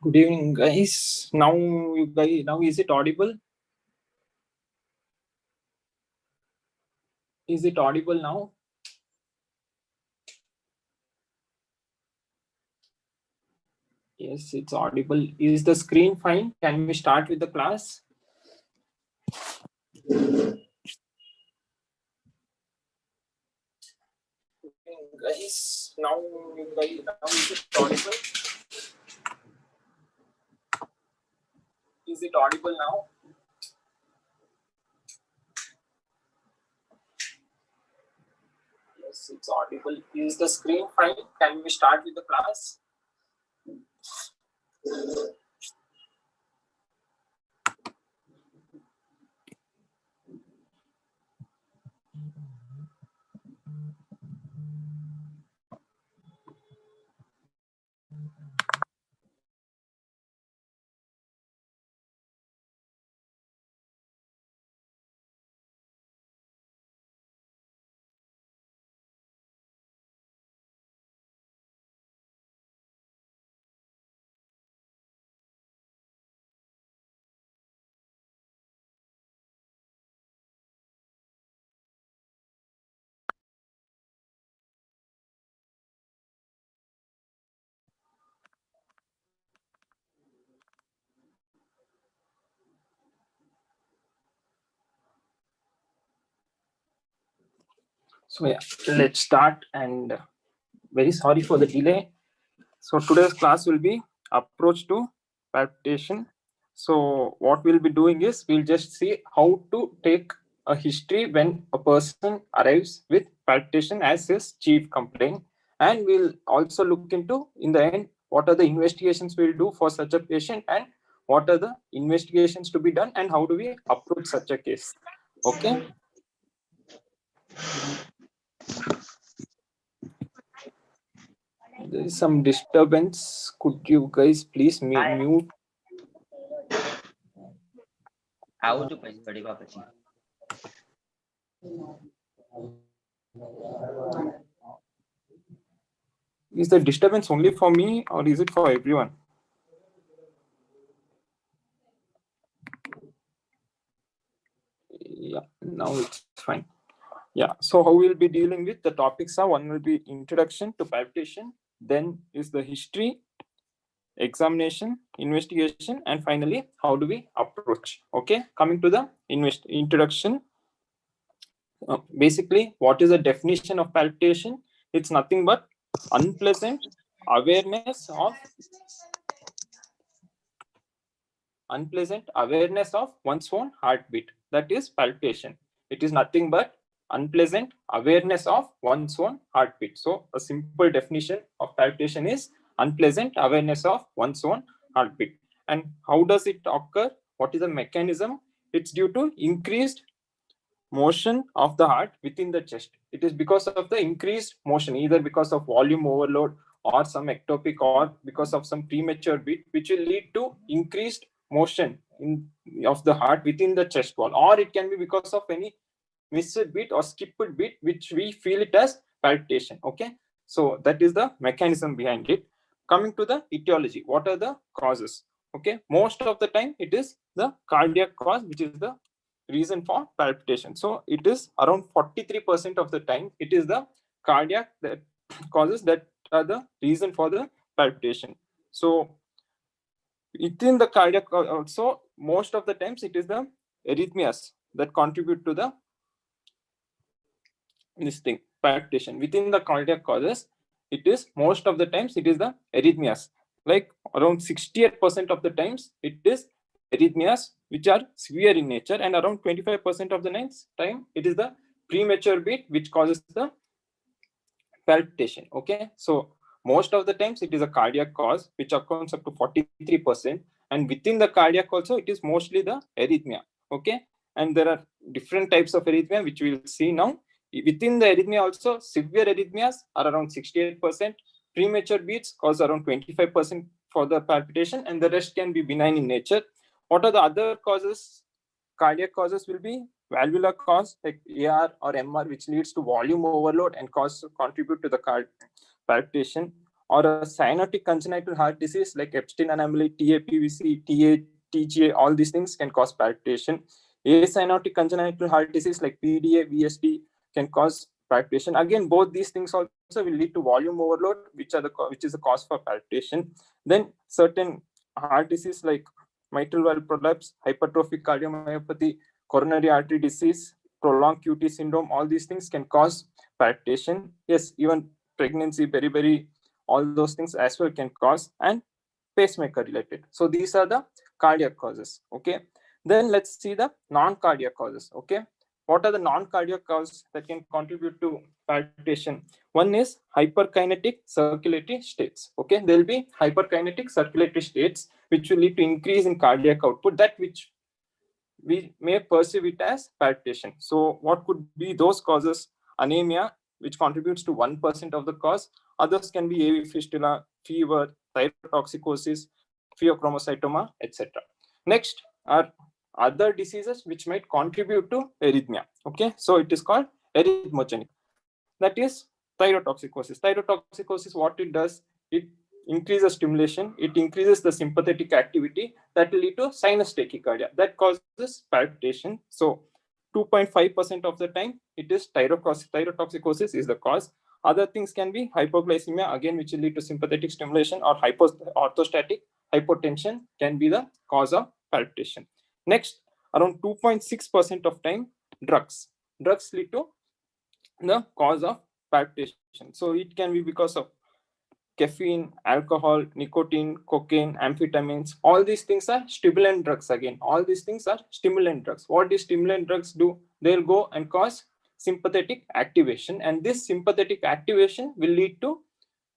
Good evening, guys. Now is it audible? Is it audible now? Yes, it's audible. Is the screen fine? Can we start with the class? Guys, now is it audible? Is it audible now? Yes, it's audible. Is the screen fine? Can we start with the class? So yeah, let's start. And very sorry for the delay. So today's class will be approach to palpitation. So what we'll be doing is we'll just see how to take a history when a person arrives with palpitation as his chief complaint, and we'll also look into in the end what are the investigations we'll do for such a patient and what are the investigations to be done and how do we approach such a case. Okay. There is some disturbance. Could you guys please mute? Is the disturbance only for me or is it for everyone? Yeah, now it's fine. Yeah, so how we'll be dealing with the topics are: one will be introduction to palpitation, then is the history, examination, investigation, and finally how do we approach. Okay, coming to the introduction. Basically, what is the definition of palpitation? It's nothing but unpleasant awareness of one's own heartbeat. That is palpitation. It is nothing but unpleasant awareness of one's own heartbeat. So a simple definition of palpitation is unpleasant awareness of one's own heartbeat. And how does it occur? What is the mechanism? It's due to increased motion of the heart within the chest. It is because of the increased motion, either because of volume overload or some ectopic or because of some premature beat, which will lead to increased motion of the heart within the chest wall, or it can be because of any missed beat or skipped beat, which we feel it as palpitation. Okay, so that is the mechanism behind it. Coming to the etiology, what are the causes? Okay, most of the time it is the cardiac cause which is the reason for palpitation. So it is around 43% of the time it is the cardiac that causes that are the reason for the palpitation. So within the cardiac also, most of the times it is the arrhythmias that contribute to the palpitation. Within the cardiac causes, it is most of the times it is the arrhythmias. Like around 68% of the times it is arrhythmias which are severe in nature, and around 25% of the time it is the premature beat which causes the palpitation. Okay, so most of the times it is a cardiac cause which accounts up to 43%, and within the cardiac also it is mostly the arrhythmia. Okay, and there are different types of arrhythmia which we will see now. Within the arrhythmia also, severe arrhythmias are around 68%, premature beats cause around 25% for the palpitation, and the rest can be benign in nature. What are the other causes? Cardiac causes will be valvular cause like AR or MR, which leads to volume overload and contribute to the palpitation. or a cyanotic congenital heart disease like Epstein anomaly, TAPVC, TGA, all these things can cause palpitation. Acyanotic congenital heart disease like PDA, VSD can cause palpitation. Again, both these things also will lead to volume overload, which is the cause for palpitation. Then certain heart disease like mitral valve prolapse, hypertrophic cardiomyopathy, coronary artery disease, prolonged QT syndrome, all these things can cause palpitation. Yes, even pregnancy, beriberi, all those things as well can cause, and pacemaker related. So these are the cardiac causes. Okay. Then let's see the non-cardiac causes. Okay. What are the non-cardiac causes that can contribute to palpitation? One is hyperkinetic circulatory states. Okay. There will be hyperkinetic circulatory states which will lead to increase in cardiac output, that which we may perceive it as palpitation. So what could be those causes? Anemia, which contributes to 1% of the cause. Others can be AV fistula, fever, thyrotoxicosis, pheochromocytoma, etc. Next are other diseases which might contribute to arrhythmia. Okay, so it is called arrhythmogenic. That is thyrotoxicosis. Thyrotoxicosis, what it does, it increases stimulation, it increases the sympathetic activity that will lead to sinus tachycardia that causes palpitation. So 2.5% of the time it is thyrotoxicosis is the cause. Other things can be hypoglycemia, again, which will lead to sympathetic stimulation, or orthostatic hypotension can be the cause of palpitation. Next, around 2.6% of time, drugs lead to the cause of palpitation. So it can be because of caffeine, alcohol, nicotine, cocaine, amphetamines. All these things are stimulant drugs. Again, all these things are stimulant drugs. What these stimulant drugs do? They'll go and cause sympathetic activation, and this sympathetic activation will lead to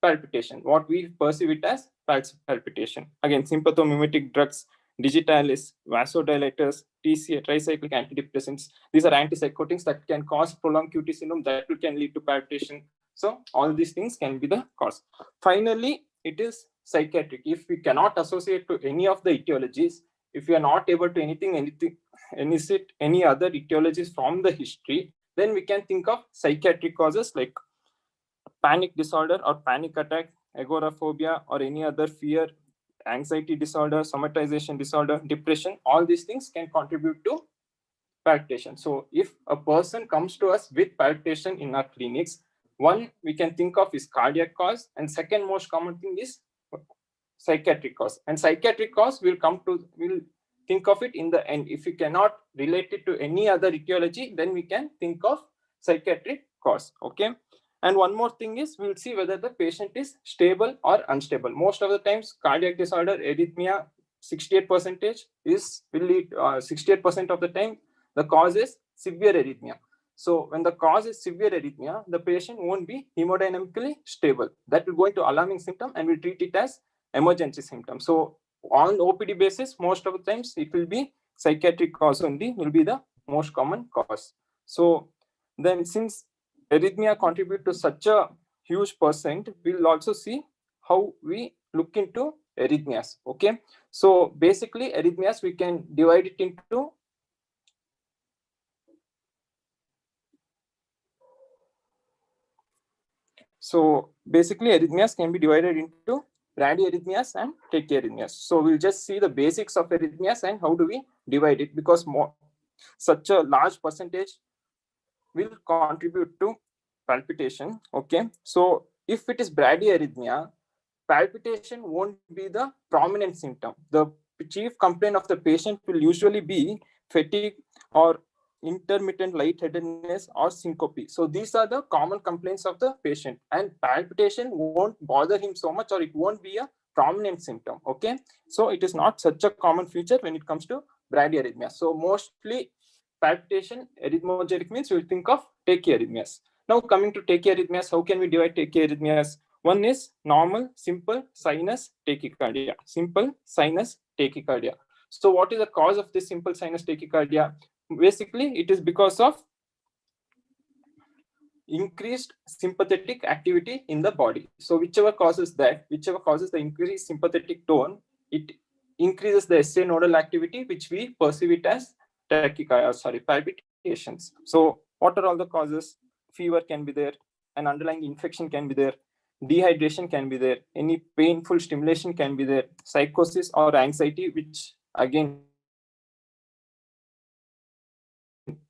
palpitation. What we perceive it as palpitation. Again, sympathomimetic drugs, digitalis, vasodilators, TCA, tricyclic antidepressants. These are antipsychotics that can cause prolonged QT syndrome that can lead to palpitation. So all these things can be the cause. Finally, it is psychiatric. If we cannot associate to any of the etiologies, if we are not able to elicit any other etiologies from the history, then we can think of psychiatric causes like panic disorder or panic attack, agoraphobia, or any other fear, anxiety disorder, somatization disorder, depression. All these things can contribute to palpitation. So if a person comes to us with palpitation in our clinics, one we can think of is cardiac cause, and second most common thing is psychiatric cause. And psychiatric cause we'll think of it in the end. If we cannot relate it to any other etiology, then we can think of psychiatric cause. Okay. And one more thing is, we'll see whether the patient is stable or unstable. Most of the times, cardiac disorder, arrhythmia, 68% will lead 68% of the time the cause is severe arrhythmia. So when the cause is severe arrhythmia, the patient won't be hemodynamically stable. That will go into alarming symptom, and we'll treat it as emergency symptom. So on OPD basis, most of the times it will be psychiatric cause only will be the most common cause. So then, since arrhythmia contribute to such a huge percent, we'll also see how we look into arrhythmias. Okay, so basically arrhythmias we can divide it into arrhythmias can be divided into bradyarrhythmias and tachyarrhythmias. So we'll just see the basics of arrhythmias and how do we divide it, because such a large percentage will contribute to palpitation. Okay, so if it is bradyarrhythmia, palpitation won't be the prominent symptom. The chief complaint of the patient will usually be fatigue or intermittent lightheadedness or syncope. So these are the common complaints of the patient, and palpitation won't bother him so much, or it won't be a prominent symptom. Okay, so it is not such a common feature when it comes to bradyarrhythmia. So mostly palpitation, arrhythmogenic means we'll think of tachyarrhythmias. Now coming to tachyarrhythmias, how can we divide tachyarrhythmias? One is normal, simple sinus tachycardia. Simple sinus tachycardia. So what is the cause of this simple sinus tachycardia? Basically, it is because of increased sympathetic activity in the body. So whichever causes the increased sympathetic tone, it increases the SA nodal activity, which we perceive it as palpitations. So what are all the causes? Fever can be there, an underlying infection can be there, dehydration can be there, any painful stimulation can be there, psychosis or anxiety, which again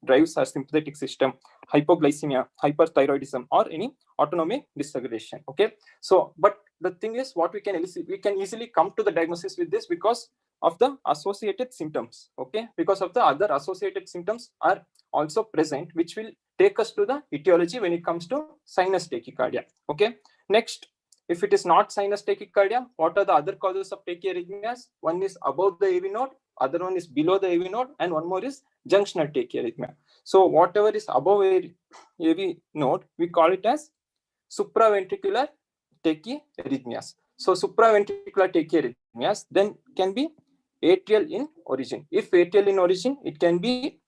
drives our sympathetic system, hypoglycemia, hyperthyroidism, or any autonomic dysregulation. Okay, so but the thing is, what we can easily come to the diagnosis with this because of the associated symptoms. Okay, because of the other associated symptoms are also present, which will take us to the etiology when it comes to sinus tachycardia. Okay, next, if it is not sinus tachycardia, what are the other causes of tachyarrhythmias? One is above the AV node, other one is below the AV node, and one more is junctional tachyarrhythmia. So whatever is above AV node, we call it as supraventricular tachyarrhythmias. So supraventricular tachyarrhythmias then can be atrial in origin. If atrial in origin, it can be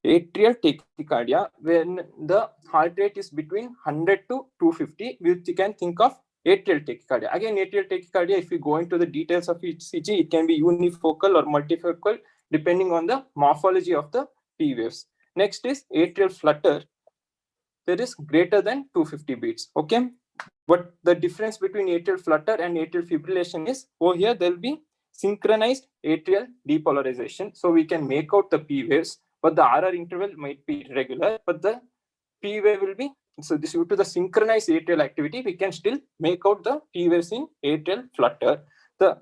atrial tachycardia when the heart rate is between 100 to 250, which you can think of atrial tachycardia. Again, atrial tachycardia, if you go into the details of ECG, it can be unifocal or multifocal depending on the morphology of the P waves. Next is atrial flutter. There is greater than 250 beats. Okay, but the difference between atrial flutter and atrial fibrillation is over here there will be synchronized atrial depolarization. So we can make out the P waves, but the RR interval might be irregular, but the P wave will be, so this due to the synchronized atrial activity, we can still make out the P waves in atrial flutter. The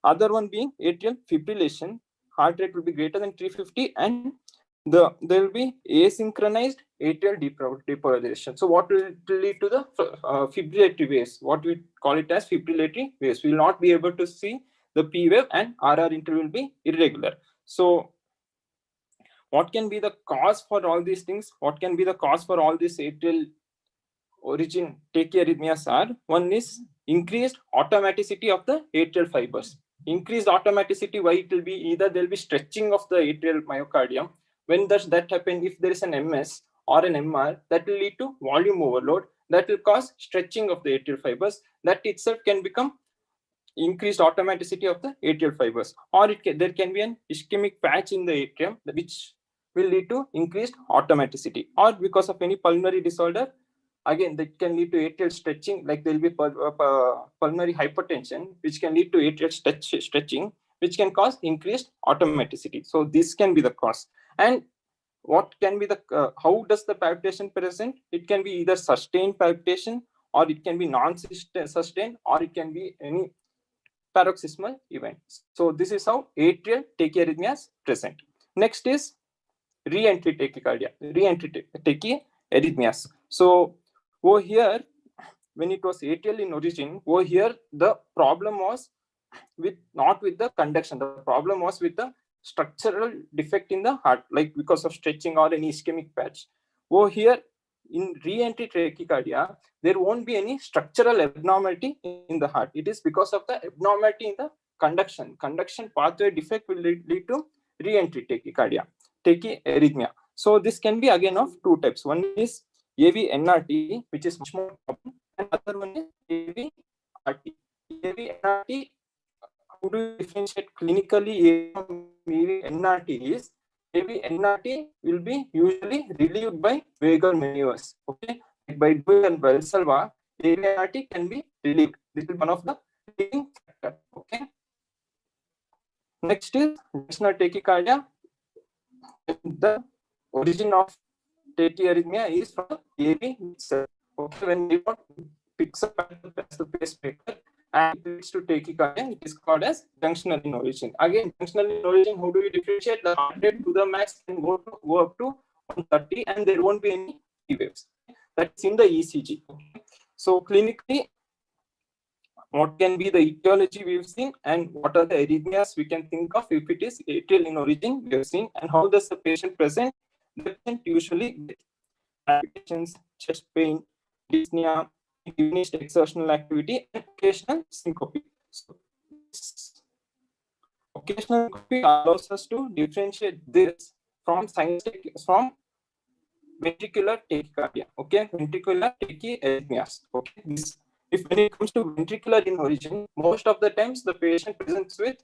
other one being atrial fibrillation, heart rate will be greater than 350 and there will be asynchronized atrial depolarization. So what will lead to the fibrillatory waves? What we call it as fibrillatory waves. We will not be able to see the P wave and RR interval will be irregular. So what can be the cause for all these things? What can be the cause for all these atrial origin tachyarrhythmias are? One is increased automaticity of the atrial fibers. Increased automaticity, why it will be either there will be stretching of the atrial myocardium. When does that happen? If there is an MS or an MR, that will lead to volume overload, that will cause stretching of the atrial fibers. That itself can become increased automaticity of the atrial fibers, or there can be an ischemic patch in the atrium which will lead to increased automaticity, or because of any pulmonary disorder, again that can lead to atrial stretching, like there will be pulmonary hypertension which can lead to atrial stretching, which can cause increased automaticity. So this can be the cause. And what can be the how does the palpitation present? It can be either sustained palpitation, or it can be non-sustained, or it can be any paroxysmal event. So this is how atrial tachyarrhythmias present. Next is re-entry tachycardia, re-entry tachyarrhythmias. So over here, when it was atrial in origin, over here the problem was not with the conduction. The problem was with the structural defect in the heart, like because of stretching or any ischemic patch. Over here, in re-entry tachycardia, there won't be any structural abnormality in the heart. It is because of the abnormality in the conduction. Conduction pathway defect will lead to re-entry tachyarrhythmia. So this can be again of two types. One is AV-NRT, which is much more common, and other one is AV-RT. AV-NRT, how do you differentiate clinically from AV-NRT is, AV-NRT will be usually relieved by vagal maneuvers. Okay, by doing a Valsalva, AV-NRT can be relieved. This is one of the relieving factor. Okay. Next is junctional tachycardia. The origin of tachyarrhythmia is from AV itself. Okay, when the remote picks up as the pacemaker and it leads to tachycardia, it is called as junctional in origin. Again, junctional in origin, how do we differentiate? The heart rate to the max can go up to 130 and there won't be any P waves. That's in the ECG. Okay. So clinically, what can be the etiology we've seen, and what are the arrhythmias we can think of if it is atrial in origin we have seen, and how does the patient present? The patient usually gets palpitations, chest pain, dyspnea, diminished exertional activity, and occasional syncope. So occasional syncope allows us to differentiate this from ventricular tachycardia. Okay, ventricular tachyarrhythmias. Okay, this, if when it comes to ventricular in origin, most of the times the patient presents with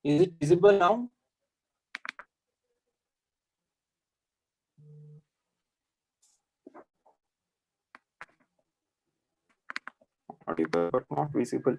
Is it visible now? Audible but not visible.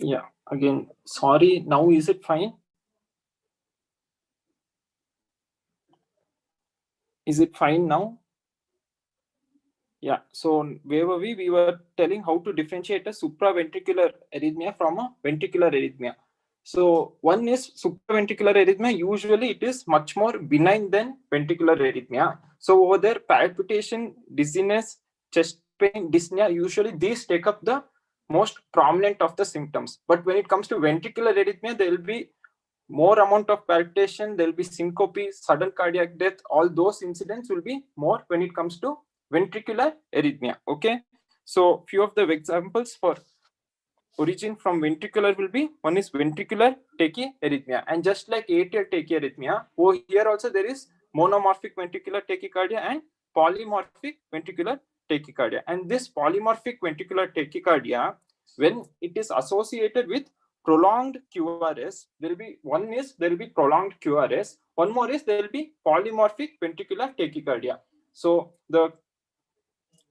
Yeah, again, sorry. Now is it fine? Is it fine now? Yeah. So where were we? We were telling how to differentiate a supraventricular arrhythmia from a ventricular arrhythmia. So one is supraventricular arrhythmia. Usually it is much more benign than ventricular arrhythmia. So over there, palpitation, dizziness, chest pain, dyspnea, usually these take up the most prominent of the symptoms. But when it comes to ventricular arrhythmia, there will be more amount of palpitation, there will be syncope, sudden cardiac death. All those incidents will be more when it comes to ventricular arrhythmia. Okay, so few of the examples for origin from ventricular will be, one is ventricular tachyarrhythmia, and just like atrial tachyarrhythmia, over here also there is monomorphic ventricular tachycardia and polymorphic ventricular tachycardia. And this polymorphic ventricular tachycardia, when it is associated with prolonged QRS, there will be, one is there will be prolonged QRS, one more is there will be polymorphic ventricular tachycardia. So the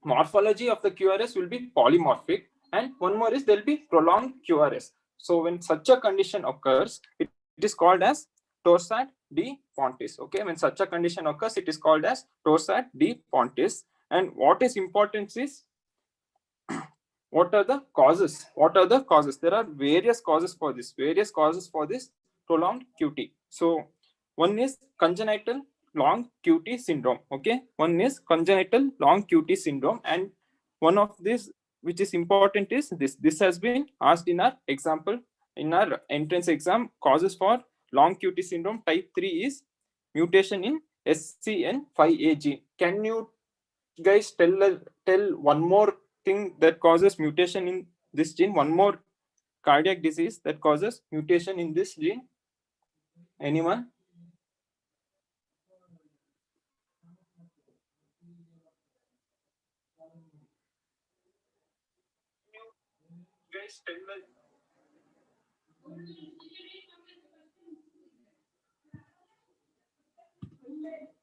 morphology of the QRS will be polymorphic, and one more is there will be prolonged QRS. So when such a condition occurs, it is called as Torsades de Pontis. Okay, when such a condition occurs, it is called as Torsades de Pontis. And what is important is, what are the causes? What are the causes? There are various causes for this. Various causes for this prolonged QT. So one is congenital long QT syndrome. Okay, one is congenital long QT syndrome, and one of this which is important is this. This has been asked in our example in our entrance exam. Causes for long QT syndrome type 3 is mutation in SCN5A gene. Can you guys tell one more thing that causes mutation in this gene? One more cardiac disease that causes mutation in this gene? Anyone?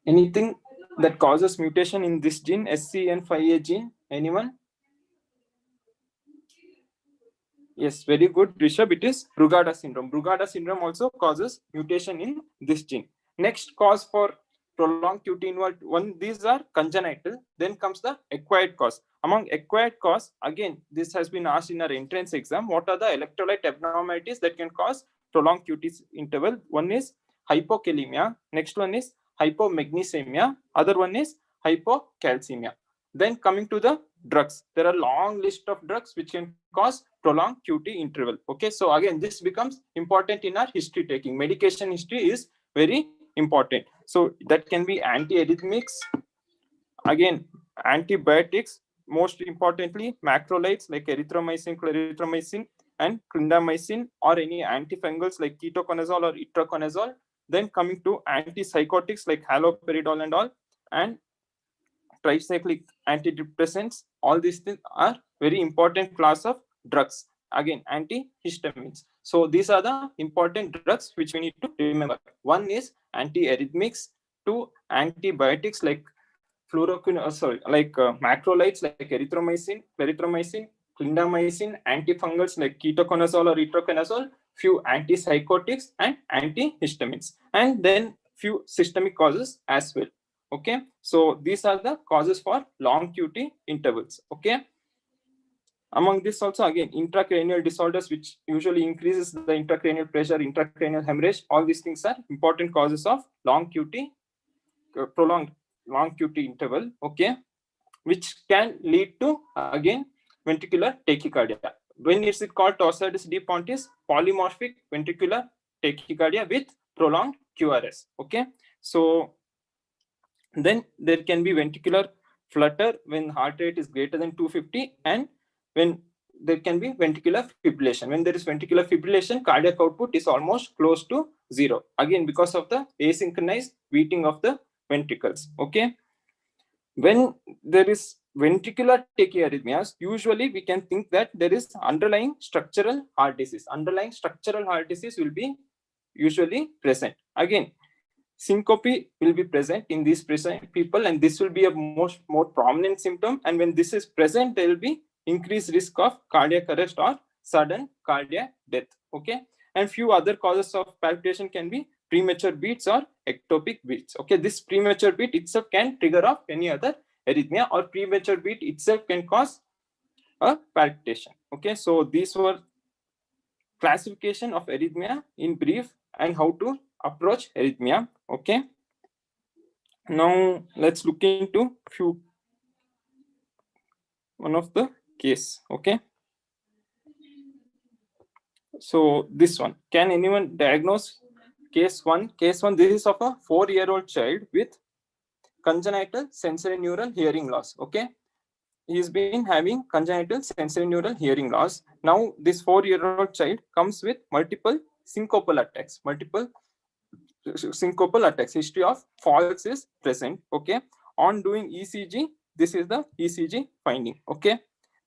Anything that causes mutation in this gene, SCN5A gene? Anyone? Yes, very good, Rishabh. It is Brugada syndrome. Brugada syndrome also causes mutation in this gene. Next cause for prolonged QT involved, one, these are congenital. Then comes the acquired cause. Among acquired cause, again, this has been asked in our entrance exam. What are the electrolyte abnormalities that can cause prolonged QT interval? One is hypokalemia. Next one is hypomagnesemia. Other one is hypocalcemia. Then coming to the drugs, there are long list of drugs which can cause prolonged QT interval. Okay, so again, this becomes important in our history taking. Medication history is very important. So that can be antiarrhythmics, again antibiotics, most importantly macrolides like erythromycin, clarithromycin, and clindamycin, or any antifungals like ketoconazole or itraconazole. Then coming to antipsychotics like haloperidol and all, and tricyclic antidepressants. All these things are very important class of drugs. Again, antihistamines. So these are the important drugs which we need to remember. One is antiarrhythmics, two antibiotics like macrolides like erythromycin, clarithromycin, clindamycin, antifungals like ketoconazole or itraconazole, few antipsychotics and antihistamines, and then few systemic causes as well. Okay, so these are the causes for long QT intervals. Okay, among this also, again, intracranial disorders which usually increases the intracranial pressure, intracranial hemorrhage, all these things are important causes of long QT, prolonged long QT interval. Okay, which can lead to, again, ventricular tachycardia. When is it called Torsades de Pontis? Polymorphic ventricular tachycardia with prolonged QRS. Okay, so then there can be ventricular flutter when heart rate is greater than 250, and when there can be ventricular fibrillation. When there is ventricular fibrillation, cardiac output is almost close to zero, again because of the asynchronized beating of the ventricles. Okay, when there is ventricular tachyarrhythmias, usually we can think that there is underlying structural heart disease. Underlying structural heart disease will be usually present. Again, syncope will be present in these people, and this will be a more prominent symptom. And when this is present, there will be increased risk of cardiac arrest or sudden cardiac death. Okay, and few other causes of palpitation can be premature beats or ectopic beats. Okay, this premature beat itself can trigger off any other arrhythmia, or premature beat itself can cause a palpitation. Okay, so these were classification of arrhythmia in brief and how to approach arrhythmia. Okay, now let's look into one of the case. Okay, so this one, can anyone diagnose case one? Case one, this is of a 4-year-old child with congenital sensorineural hearing loss. Okay, he's been having congenital sensorineural hearing loss. Now this 4-year-old child comes with multiple syncopal attacks. History of falls is present. Okay, on doing ECG, this is the ECG finding. Okay,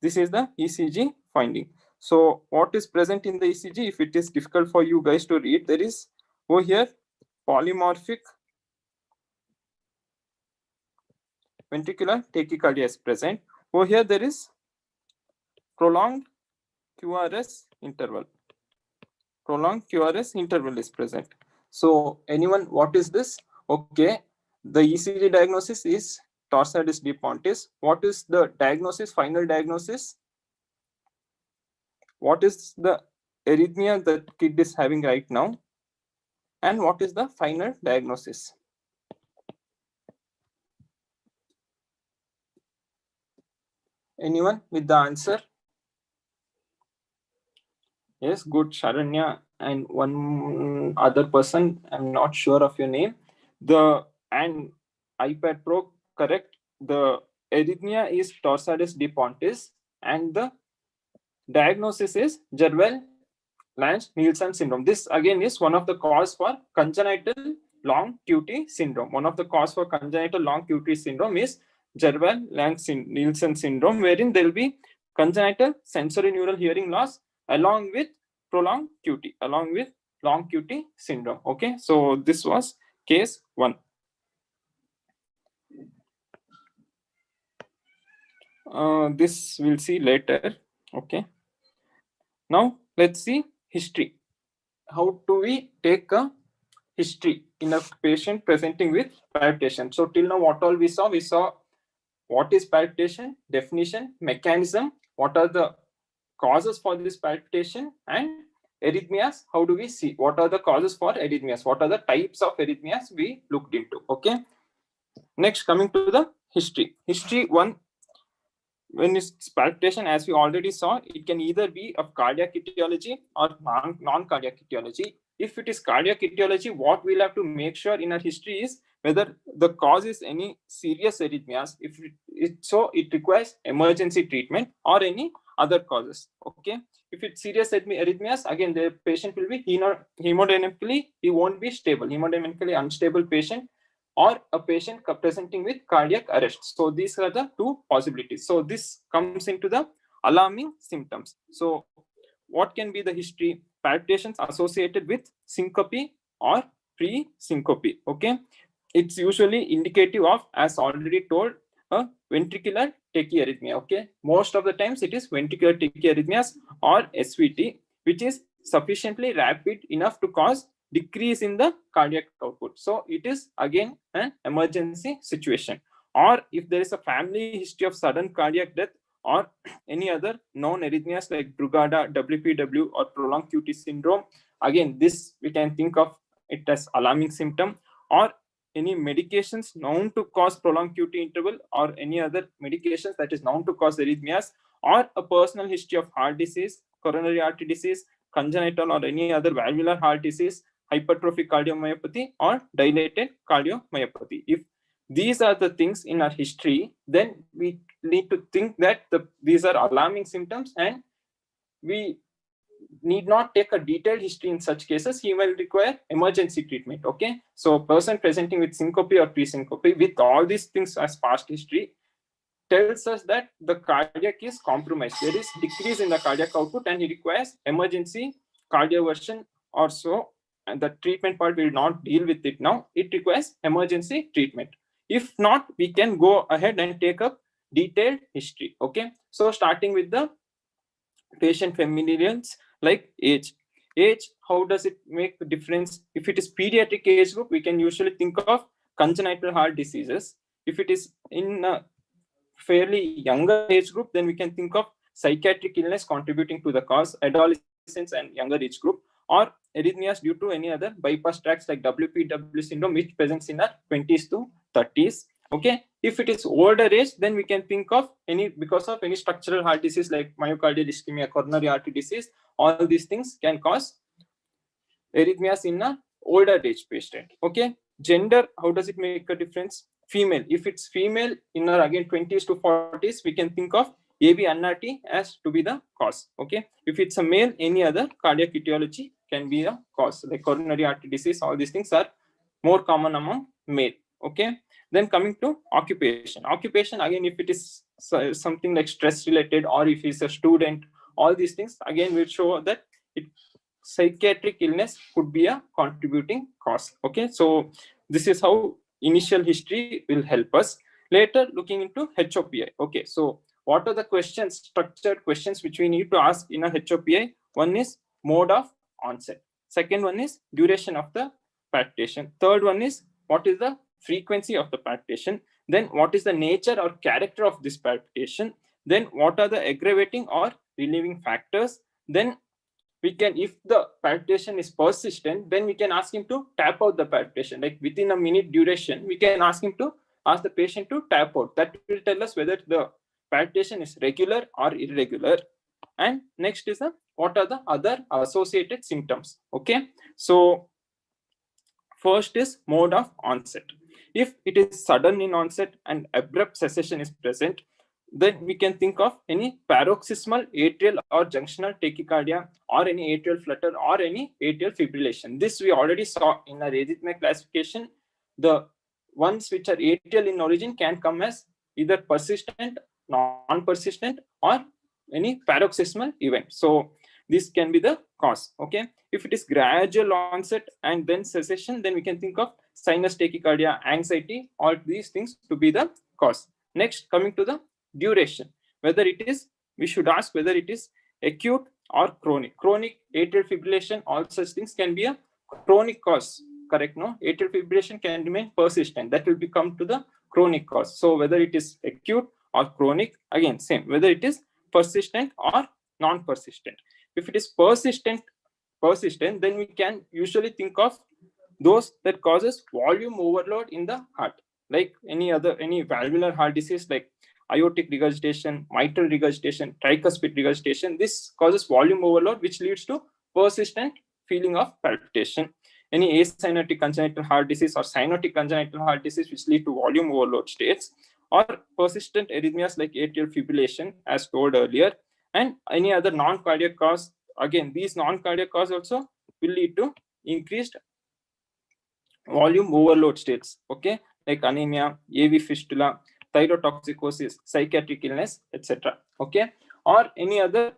this is the ECG finding. So what is present in the ECG? If it is difficult for you guys to read, there is over here polymorphic ventricular tachycardia is present. Over here there is prolonged QRS interval. Prolonged QRS interval is present. So anyone, what is this? Okay, the ECG diagnosis is Torsades de Pontis. What is the diagnosis, final diagnosis? What is the arrhythmia that kid is having right now? And what is the final diagnosis? Anyone with the answer? Yes, good, Sharanya, and one other person, I'm not sure of your name. And iPad Pro, correct. The arrhythmia is Torsades de Pontis, and the diagnosis is Jervell-Lange-Nielsen syndrome. This again is one of the cause for congenital long QT syndrome. One of the cause for congenital long QT syndrome is Jervell-Lange-Nielsen syndrome, wherein there will be congenital sensory neural hearing loss along with prolonged QT, along with long QT syndrome. Okay, so this was case one. This we'll see later. Okay, now let's see history. How do we take a history in a patient presenting with palpitation? So till now, what all we saw what is palpitation, definition, mechanism, what are the causes for this palpitation, and arrhythmias. How do we see what are the causes for arrhythmias? What are the types of arrhythmias we looked into? Okay. Next, coming to the history. History one, when it's palpitation, as we already saw, it can either be of cardiac etiology or non-cardiac etiology. If it is cardiac etiology, what we'll have to make sure in our history is whether the cause is any serious arrhythmias. If it requires emergency treatment or any other causes. Okay, if it's serious arrhythmias, again the patient will be hemodynamically, he won't be stable, hemodynamically unstable patient, or a patient presenting with cardiac arrest. So these are the two possibilities. So this comes into the alarming symptoms. So what can be the history? Palpitations associated with syncope or pre-syncope. Okay, it's usually indicative of, as already told, a ventricular tachyarrhythmia. Okay, most of the times it is ventricular tachyarrhythmias or SVT, which is sufficiently rapid enough to cause decrease in the cardiac output. So it is again an emergency situation. Or if there is a family history of sudden cardiac death or any other known arrhythmias like Brugada, WPW, or prolonged QT syndrome, again this we can think of it as alarming symptom. Or any medications known to cause prolonged QT interval, or any other medications that is known to cause arrhythmias, or a personal history of heart disease, coronary artery disease, congenital or any other valvular heart disease, hypertrophic cardiomyopathy, or dilated cardiomyopathy. If these are the things in our history, then we need to think that these are alarming symptoms, and we need not take a detailed history in such cases. He will require emergency treatment. Okay, so person presenting with syncope or pre-syncope with all these things as past history tells us that the cardiac is compromised. There is decrease in the cardiac output and he requires emergency cardioversion or so, and the treatment part will not deal with it now. It requires emergency treatment. If not, we can go ahead and take up detailed history. Okay, so starting with the patient familiarity like age. Age, how does it make a difference? If it is pediatric age group, we can usually think of congenital heart diseases. If it is in a fairly younger age group, then we can think of psychiatric illness contributing to the cause, adolescents and younger age group, or arrhythmias due to any other bypass tracks like WPW syndrome, which presents in our 20s to 30s. Okay, if it is older age, then we can think of any because of any structural heart disease like myocardial ischemia, coronary artery disease. All these things can cause arrhythmias in a older age patient. Okay, gender, how does it make a difference? Female, if it's female in our again 20s to 40s, we can think of AV anarty as to be the cause. Okay, if it's a male, any other cardiac etiology can be a cause, like coronary artery disease. All these things are more common among male. Okay, then coming to occupation, again, if it is something like stress related, or if he's a student, all these things again will show that it psychiatric illness could be a contributing cause. Okay, so this is how initial history will help us. Later, looking into HOPI. Okay, so what are the questions, structured questions, which we need to ask in a HOPI? One is mode of onset. Second one is duration of the palpitation. Third one is what is the frequency of the palpitation. Then what is the nature or character of this palpitation. Then what are the aggravating or relieving factors. Then we can, if the palpitation is persistent, then we can ask him to tap out the palpitation, like within a minute duration. We can ask the patient to tap out. That will tell us whether the palpitation is regular or irregular. And next is what are the other associated symptoms. Okay, so first is mode of onset. If it is sudden in onset and abrupt cessation is present, then we can think of any paroxysmal atrial or junctional tachycardia, or any atrial flutter, or any atrial fibrillation. This we already saw in our arrhythmia classification. The ones which are atrial in origin can come as either persistent, non-persistent, or any paroxysmal event. So this can be the cause. Okay, if it is gradual onset and then cessation, then we can think of sinus tachycardia, anxiety, all these things to be the cause. Next, coming to the duration, whether it is, we should ask whether it is acute or chronic. Chronic atrial fibrillation, all such things can be a chronic cause, correct? No, atrial fibrillation can remain persistent, that will become to the chronic cause. So whether it is acute or chronic, again same, whether it is persistent or non-persistent. If it is persistent, then we can usually think of those that causes volume overload in the heart, like any valvular heart disease like aortic regurgitation, mitral regurgitation, tricuspid regurgitation. This causes volume overload, which leads to persistent feeling of palpitation. Any acyanotic congenital heart disease or cyanotic congenital heart disease, which lead to volume overload states, or persistent arrhythmias like atrial fibrillation, as told earlier, and any other non-cardiac cause. Again, these non-cardiac cause also will lead to increased volume overload states. Okay, like anemia, AV fistula, thyrotoxicosis, psychiatric illness, etc. Okay, or any other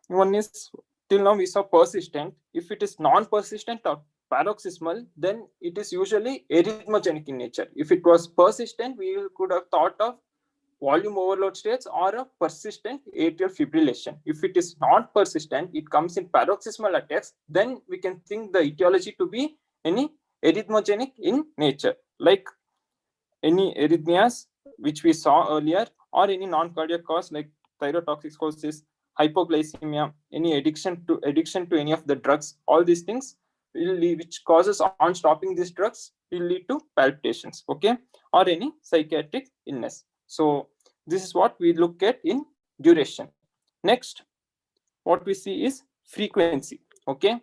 one is, till now we saw persistent. If it is non-persistent or paroxysmal, then it is usually arrhythmogenic in nature. If it was persistent, we could have thought of volume overload states or a persistent atrial fibrillation. If it is not persistent, it comes in paroxysmal attacks, then we can think the etiology to be any arrhythmogenic in nature, like any arrhythmias which we saw earlier, or any non-cardiac cause like thyrotoxicosis, hypoglycemia, any addiction to any of the drugs. All these things will lead, which causes on stopping these drugs will lead to palpitations. Okay, or any psychiatric illness. So this is what we look at in duration. Next, what we see is frequency. Okay,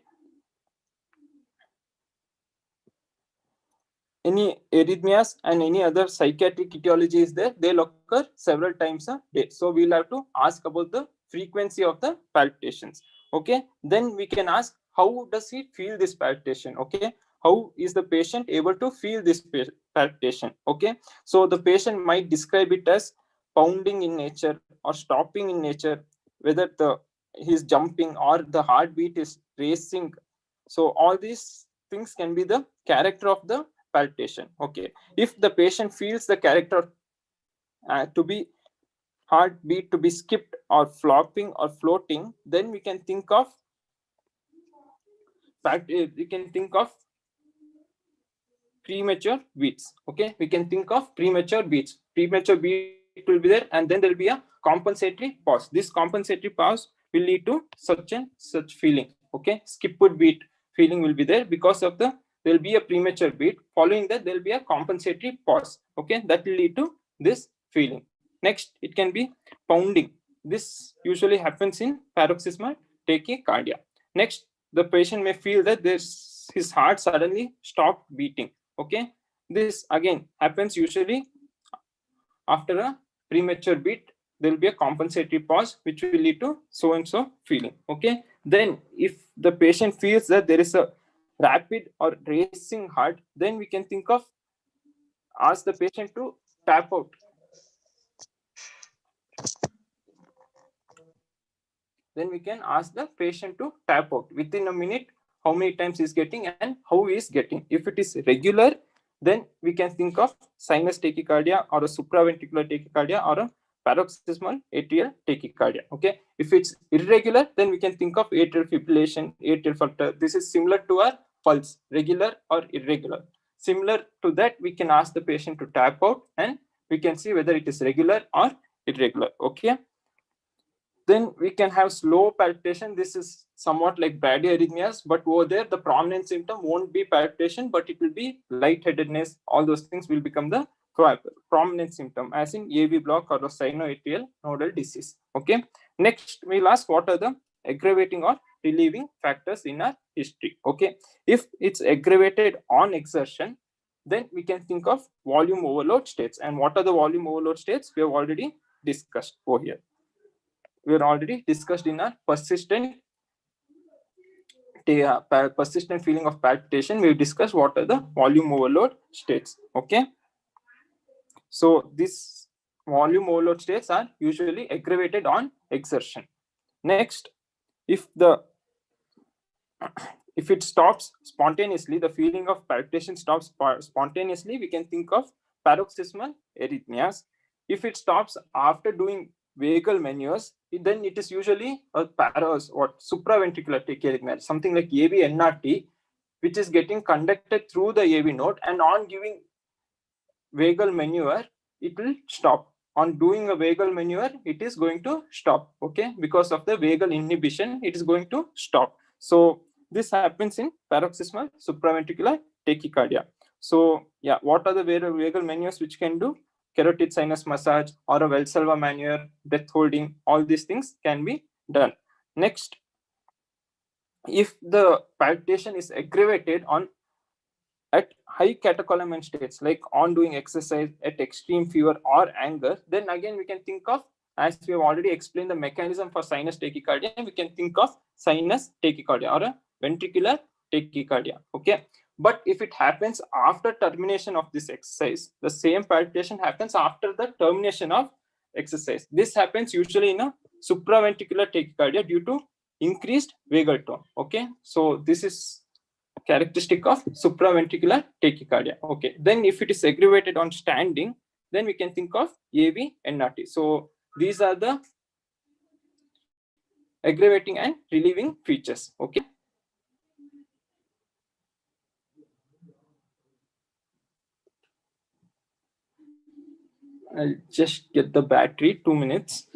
any arrhythmias and any other psychiatric etiology is there, they'll occur several times a day. So we'll have to ask about the frequency of the palpitations. Okay, then we can ask how does he feel this palpitation. Okay, how is the patient able to feel this palpitation. Okay, so the patient might describe it as pounding in nature or stopping in nature, whether he's jumping or the heartbeat is racing. So all these things can be the character of the palpitation. Okay, if the patient feels the character to be heartbeat to be skipped or flopping or floating, then we can think of premature beats. Okay, we can think of premature beats. Premature beat will be there, and then there will be a compensatory pause. This compensatory pause will lead to such and such feeling. Okay, skipped beat feeling will be there because of the there will be a premature beat. Following that, there will be a compensatory pause. Okay, that will lead to this feeling. Next, it can be pounding. This usually happens in paroxysmal tachycardia. Next, the patient may feel that his heart suddenly stopped beating. Okay, this again happens usually after a premature beat. There will be a compensatory pause which will lead to so and so feeling. Okay, then if the patient feels that there is a rapid or racing heart, then we can think of ask the patient to tap out. Then we can ask the patient to tap out within a minute how many times he's getting and how he is getting. If it is regular, then we can think of sinus tachycardia or a supraventricular tachycardia or a paroxysmal atrial tachycardia. Okay, if it's irregular, then we can think of atrial fibrillation, atrial flutter. This is similar to our pulse, regular or irregular. Similar to that, we can ask the patient to tap out and we can see whether it is regular or irregular. Okay, then we can have slow palpitation. This is somewhat like bradyarrhythmias, but over there the prominent symptom won't be palpitation, but it will be lightheadedness. All those things will become the prominent symptom, as in AV block or sinoatrial nodal disease. Okay. Next, we'll ask what are the aggravating or relieving factors in our history. Okay. If it's aggravated on exertion, then we can think of volume overload states. And what are the volume overload states? We have already discussed over here. We are already discussed in our persistent feeling of palpitation. We discussed what are the volume overload states. Okay, so these volume overload states are usually aggravated on exertion. Next, if it stops spontaneously, the feeling of palpitation stops spontaneously, we can think of paroxysmal arrhythmias. If it stops after doing vagal maneuvers, then it is usually a supraventricular tachyarrhythmia, something like AV NRT, which is getting conducted through the AV node, and on giving vagal maneuver, it will stop. On doing a vagal maneuver, it is going to stop. Okay, because of the vagal inhibition, it is going to stop. So this happens in paroxysmal supraventricular tachycardia. So yeah, what are the vagal maneuvers which can do? Carotid sinus massage or a Valsalva maneuver, breath holding, all these things can be done. Next, if the palpitation is aggravated at high catecholamine states, like on doing exercise, at extreme fever or anger, then again we can think of, as we have already explained the mechanism for sinus tachycardia, we can think of sinus tachycardia or a ventricular tachycardia. Okay, but if it happens after termination of this exercise, the same palpitation happens after the termination of exercise. This happens usually in a supraventricular tachycardia due to increased vagal tone. Okay, so this is characteristic of supraventricular tachycardia. Okay, then if it is aggravated on standing, then we can think of AV NRT. So these are the aggravating and relieving features. Okay, I'll just get the battery, 2 minutes.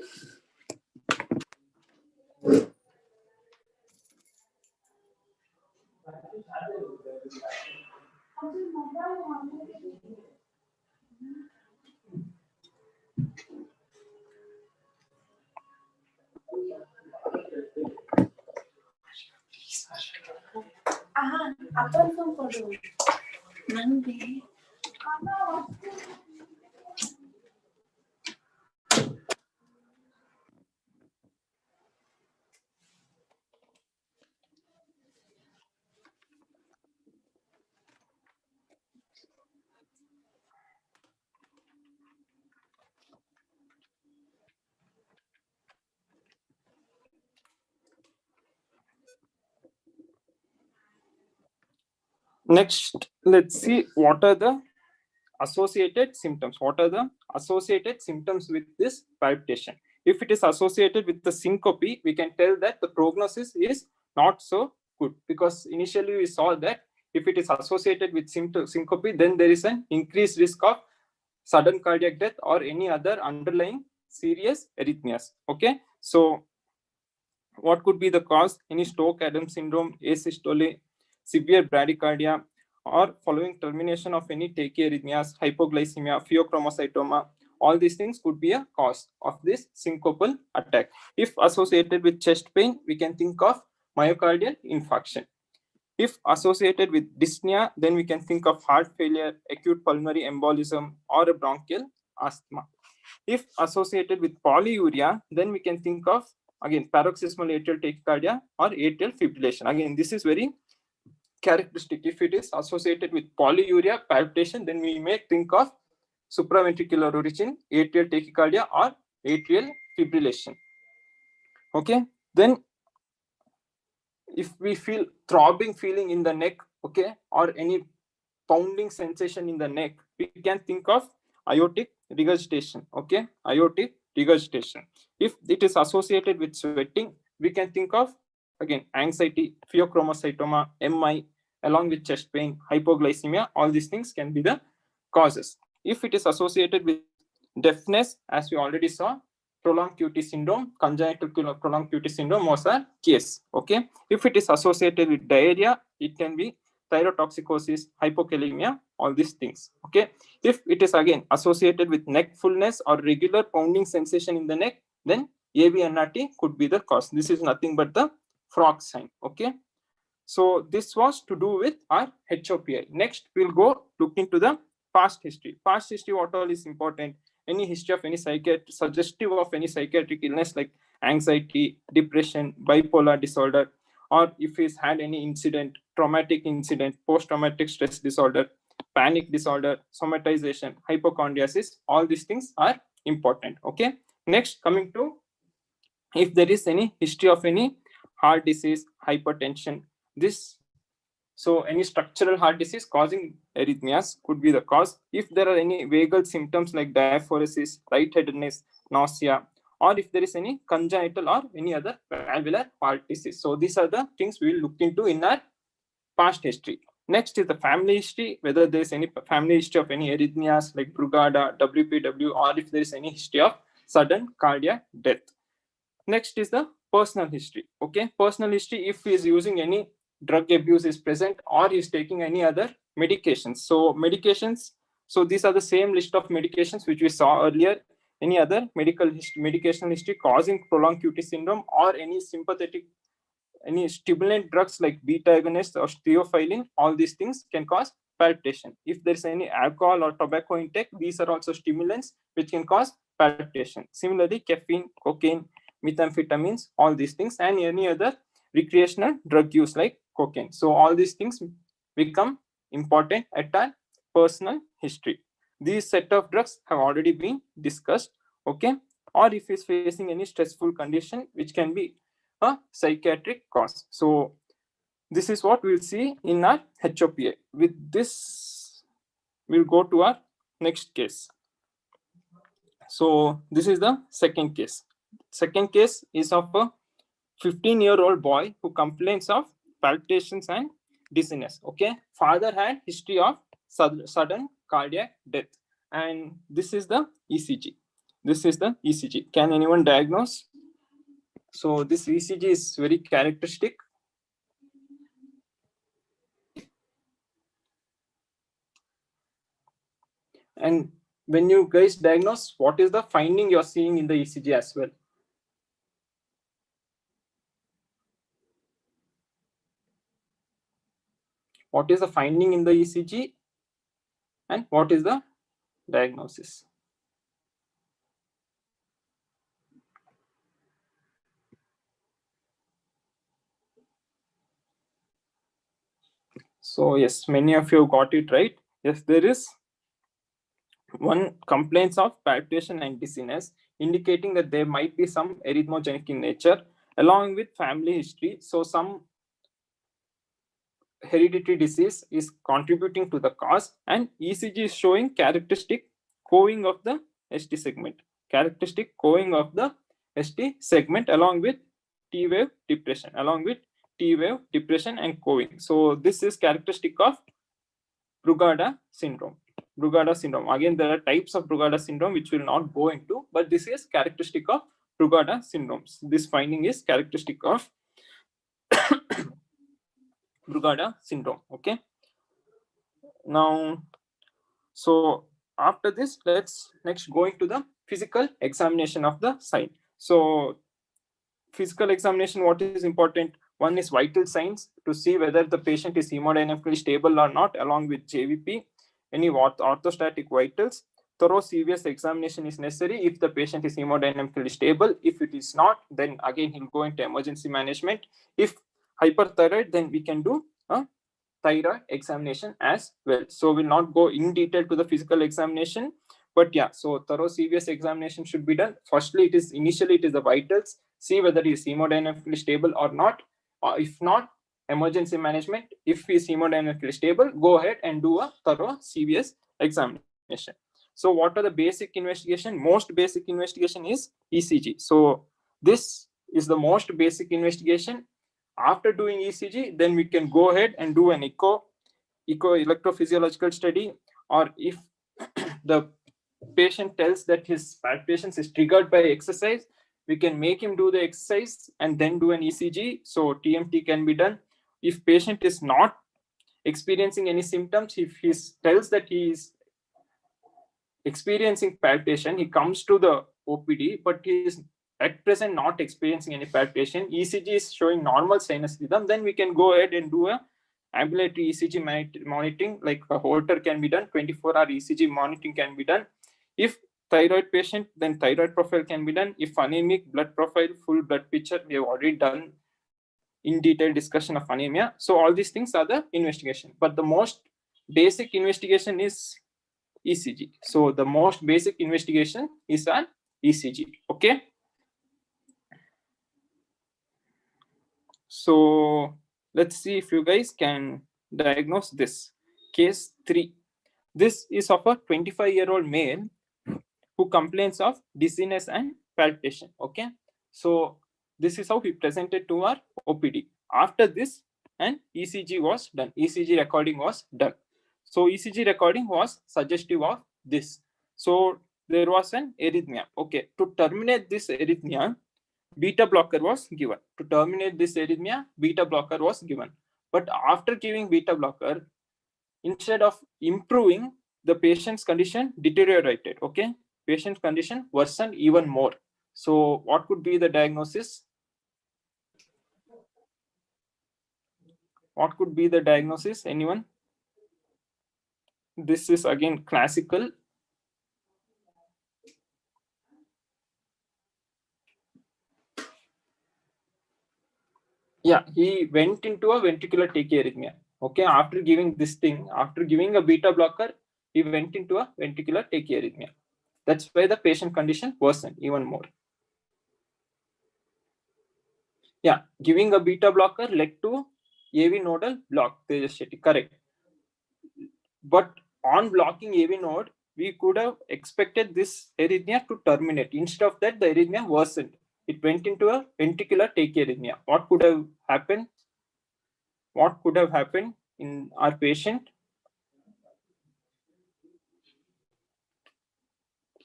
Next, let's see what are the associated symptoms. What are the associated symptoms with this palpitation? If it is associated with the syncope, we can tell that the prognosis is not so good, because initially we saw that if it is associated with syncope, then there is an increased risk of sudden cardiac death or any other underlying serious arrhythmias. Okay, so what could be the cause? Any Stokes-Adams syndrome, asystole, severe bradycardia, or following termination of any tachyarrhythmias, hypoglycemia, pheochromocytoma. All these things could be a cause of this syncopal attack. If associated with chest pain, we can think of myocardial infarction. If associated with dyspnea, then we can think of heart failure, acute pulmonary embolism, or a bronchial asthma. If associated with polyuria, then we can think of, again, paroxysmal atrial tachycardia or atrial fibrillation. Again, this is very characteristic. If it is associated with polyuria, palpitation, then we may think of supraventricular origin, atrial tachycardia, or atrial fibrillation. Okay, then if we feel throbbing feeling in the neck, okay, or any pounding sensation in the neck, we can think of aortic regurgitation. Okay, aortic regurgitation. If it is associated with sweating, we can think of, again, anxiety, pheochromocytoma, MI, along with chest pain, hypoglycemia. All these things can be the causes. If it is associated with deafness, as we already saw, prolonged QT syndrome, congenital prolonged QT syndrome was a case. Okay, if it is associated with diarrhea, it can be thyrotoxicosis, hypokalemia, all these things. Okay, if it is again associated with neck fullness or regular pounding sensation in the neck, then AVNRT could be the cause. This is nothing but the frog sign. Okay, so this was to do with our HOPI. Next, we'll go look into the past history. Past history, what all is important? Any history of any suggestive of any psychiatric illness like anxiety, depression, bipolar disorder, or if he's had any incident, traumatic incident, post-traumatic stress disorder, panic disorder, somatization, hypochondriasis, all these things are important. Okay. Next, coming to if there is any history of any heart disease, hypertension, so any structural heart disease causing arrhythmias could be the cause. If there are any vagal symptoms like diaphoresis, lightheadedness, nausea, or if there is any congenital or any other valvular heart disease. So these are the things we will look into in our past history. Next is the family history, whether there is any family history of any arrhythmias like Brugada, WPW, or if there is any history of sudden cardiac death. Next is the personal history. Okay, personal history, if he is using any drug abuse is present or is taking any other medications. So medications, so these are the same list of medications which we saw earlier. Any other medication history causing prolonged QT syndrome, or any sympathetic, any stimulant drugs like beta agonist or theophylline, all these things can cause palpitation. If there is any alcohol or tobacco intake, these are also stimulants which can cause palpitation. Similarly, caffeine, cocaine, methamphetamines, all these things, and any other recreational drug use like cocaine. So all these things become important at our personal history. These set of drugs have already been discussed. Okay, or if he's facing any stressful condition which can be a psychiatric cause. So this is what we'll see in our HOPA. With this, we'll go to our next case. So this is the second case. Second case is of a 15-year-old boy who complains of palpitations and dizziness. Okay, father had history of sudden cardiac death, and this is the ECG. This is the ECG. Can anyone diagnose? So this ECG is very characteristic. And when you guys diagnose, what is the finding you're seeing in the ECG as well? What is the finding in the ECG and what is the diagnosis? So yes, many of you got it right. Yes, there is one complaints of palpitation and dizziness, indicating that there might be some arrhythmogenic in nature, along with family history. So some hereditary disease is contributing to the cause, and ECG is showing characteristic coving of the ST segment, along with T wave depression, and coving. So this is characteristic of Brugada syndrome. Again, there are types of Brugada syndrome which will not go into, but this is characteristic of Brugada syndromes. This finding is characteristic of Brugada syndrome. Okay. Now, so after this, let's next go into the physical examination of the site. So physical examination, what is important? One is vital signs to see whether the patient is hemodynamically stable or not, along with JVP, any orthostatic vitals. Thorough CVS examination is necessary if the patient is hemodynamically stable. If it is not, then again he'll go into emergency management. If hyperthyroid, then we can do a thyroid examination as well. So we'll not go in detail to the physical examination, but yeah, so thorough CVS examination should be done. Firstly, initially it is the vitals, see whether he is hemodynamically stable or not. If not, emergency management. If he is hemodynamically stable, go ahead and do a thorough CVS examination. So what are the basic investigation? Most basic investigation is ECG. So this is the most basic investigation. After doing ECG, then we can go ahead and do an echo electrophysiological study, or if the patient tells that his palpitations is triggered by exercise, we can make him do the exercise and then do an ECG. So TMT can be done. If patient is not experiencing any symptoms, if he tells that he is experiencing palpitation, he comes to the OPD, but he is at present not experiencing any palpitation, ECG is showing normal sinus rhythm, then we can go ahead and do a ambulatory ECG monitoring, like a Holter can be done, 24-hour ECG monitoring can be done. If thyroid patient, then thyroid profile can be done. If anemic, blood profile, full blood picture, we have already done in detailed discussion of anemia. So all these things are the investigation, but the most basic investigation is ECG. So the most basic investigation is an ECG. Okay. So let's see if you guys can diagnose this. Case 3. This is of a 25-year-old male who complains of dizziness and palpitation. Okay. So this is how he presented to our OPD. After this, an ECG was done. ECG recording was done. So ECG recording was suggestive of this. So there was an arrhythmia. Okay. To terminate this arrhythmia, beta blocker was given. To terminate this arrhythmia, beta blocker was given. But after giving beta blocker, instead of improving, the patient's condition deteriorated. Okay. Patient's condition worsened even more. So what could be the diagnosis? What could be the diagnosis? Anyone? This is again classical. Yeah, he went into a ventricular tachyarrhythmia. Okay, after giving this thing, after giving a beta blocker, he went into a ventricular tachyarrhythmia. That's why the patient condition worsened even more. Yeah, giving a beta blocker led to AV nodal block, correct. But on blocking AV node, we could have expected this arrhythmia to terminate. Instead of that, the arrhythmia worsened. It went into a ventricular tachyarrhythmia. What could have happened? What could have happened in our patient?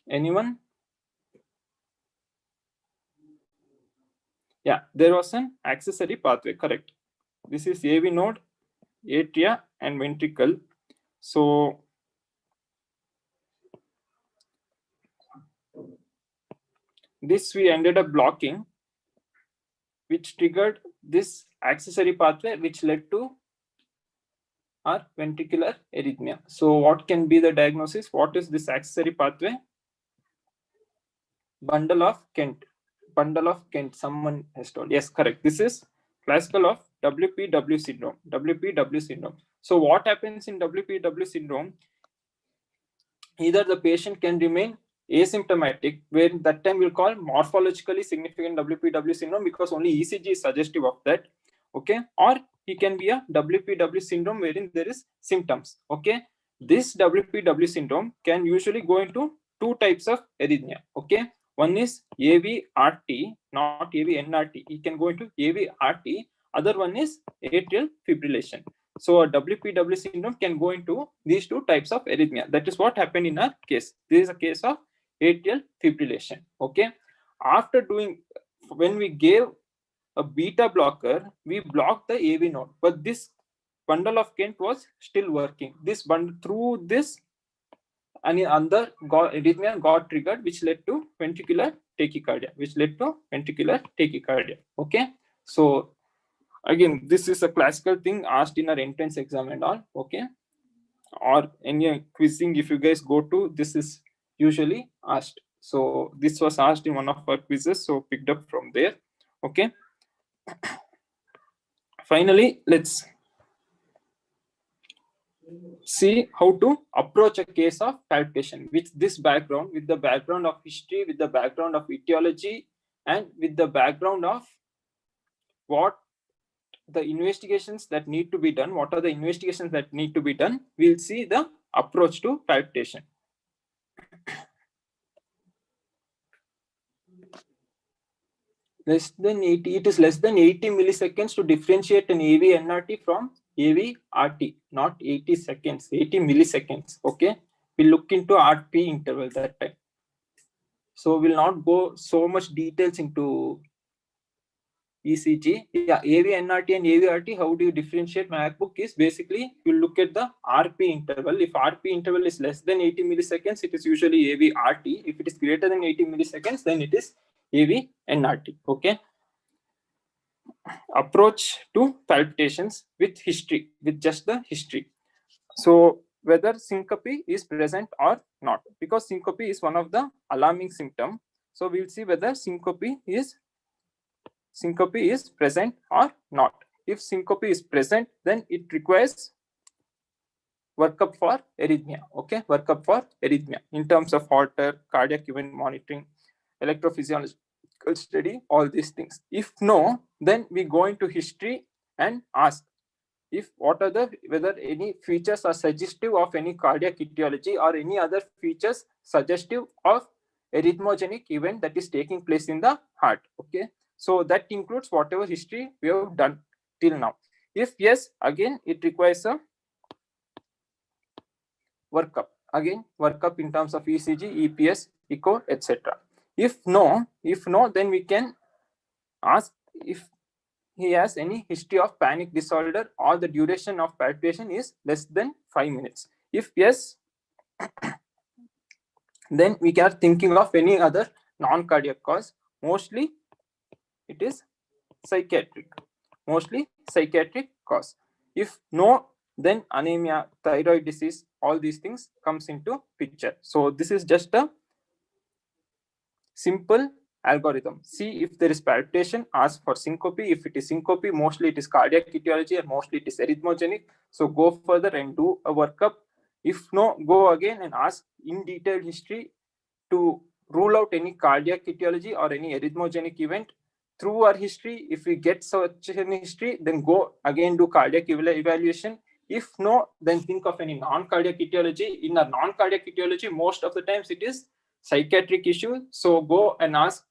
Anyone? Yeah, there was an accessory pathway, correct. This is AV node, atria, and ventricle. So this we ended up blocking, which triggered this accessory pathway, which led to our ventricular arrhythmia. So what can be the diagnosis? What is this accessory pathway? Bundle of Kent. Bundle of Kent, someone has told. Yes, correct. This is classical of WPW syndrome. WPW syndrome. So what happens in WPW syndrome? Either the patient can remain asymptomatic, where that time we'll call morphologically significant WPW syndrome because only ECG is suggestive of that. Okay, or he can be a WPW syndrome wherein there is symptoms. Okay, this WPW syndrome can usually go into two types of arrhythmia. Okay, one is AVRT, not AVNRT. He can go into AVRT. Other one is atrial fibrillation. So a WPW syndrome can go into these two types of arrhythmia. That is what happened in our case. This is a case of atrial fibrillation. Okay, after doing, when we gave a beta blocker, we blocked the AV node, but this bundle of Kent was still working. This bundle, through this, and another arrhythmia got triggered, which led to ventricular tachycardia, Okay, so again, this is a classical thing asked in our entrance exam and all. Okay, or any quizzing, if you guys go to, this is usually asked. So this was asked in one of our quizzes, so picked up from there. Okay, finally, let's see how to approach a case of palpitation with this background, with the background of history, with the background of etiology, and with the background of what the investigations that need to be done. What are the investigations that need to be done? We'll see the approach to palpitation. Less than 80, it is less than 80 milliseconds to differentiate an AV NRT from AV RT, not 80 seconds, 80 milliseconds. Okay, we'll look into RP interval that time. So we'll not go so much details into ECG. Yeah, AV NRT and AV RT, how do you differentiate? MacBook is basically, you look at the RP interval. If RP interval is less than 80 milliseconds, it is usually AV RT. If it is greater than 80 milliseconds, then it is AV NRT. Okay. Approach to palpitations with history, with just the history. So whether syncope is present or not, because syncope is one of the alarming symptom. So we'll see whether syncope is present or not. If syncope is present, then it requires workup for arrhythmia. Okay, workup for arrhythmia in terms of Holter, cardiac event monitoring, electrophysiological study, all these things. If no, then we go into history and ask if what are the, whether any features are suggestive of any cardiac etiology or any other features suggestive of arrhythmogenic event that is taking place in the heart. Okay, so that includes whatever history we have done till now. If yes, again it requires a workup. Again, workup in terms of ECG, EPS, echo, etc. If no, then we can ask if he has any history of panic disorder or the duration of palpitation is less than 5 minutes. If yes, then we are thinking of any other non-cardiac cause. Mostly it is psychiatric. Mostly psychiatric cause. If no, then anemia, thyroid disease, all these things comes into picture. So this is just a simple algorithm. See if there is palpitation, ask for syncope. If it is syncope, mostly it is cardiac etiology and mostly it is arrhythmogenic. So go further and do a workup. If no, go again and ask in detailed history to rule out any cardiac etiology or any arrhythmogenic event. Through our history, if we get such a history, then go again do cardiac evaluation. If no, then think of any non-cardiac etiology. In a non-cardiac etiology, most of the times it is psychiatric issue. So go and ask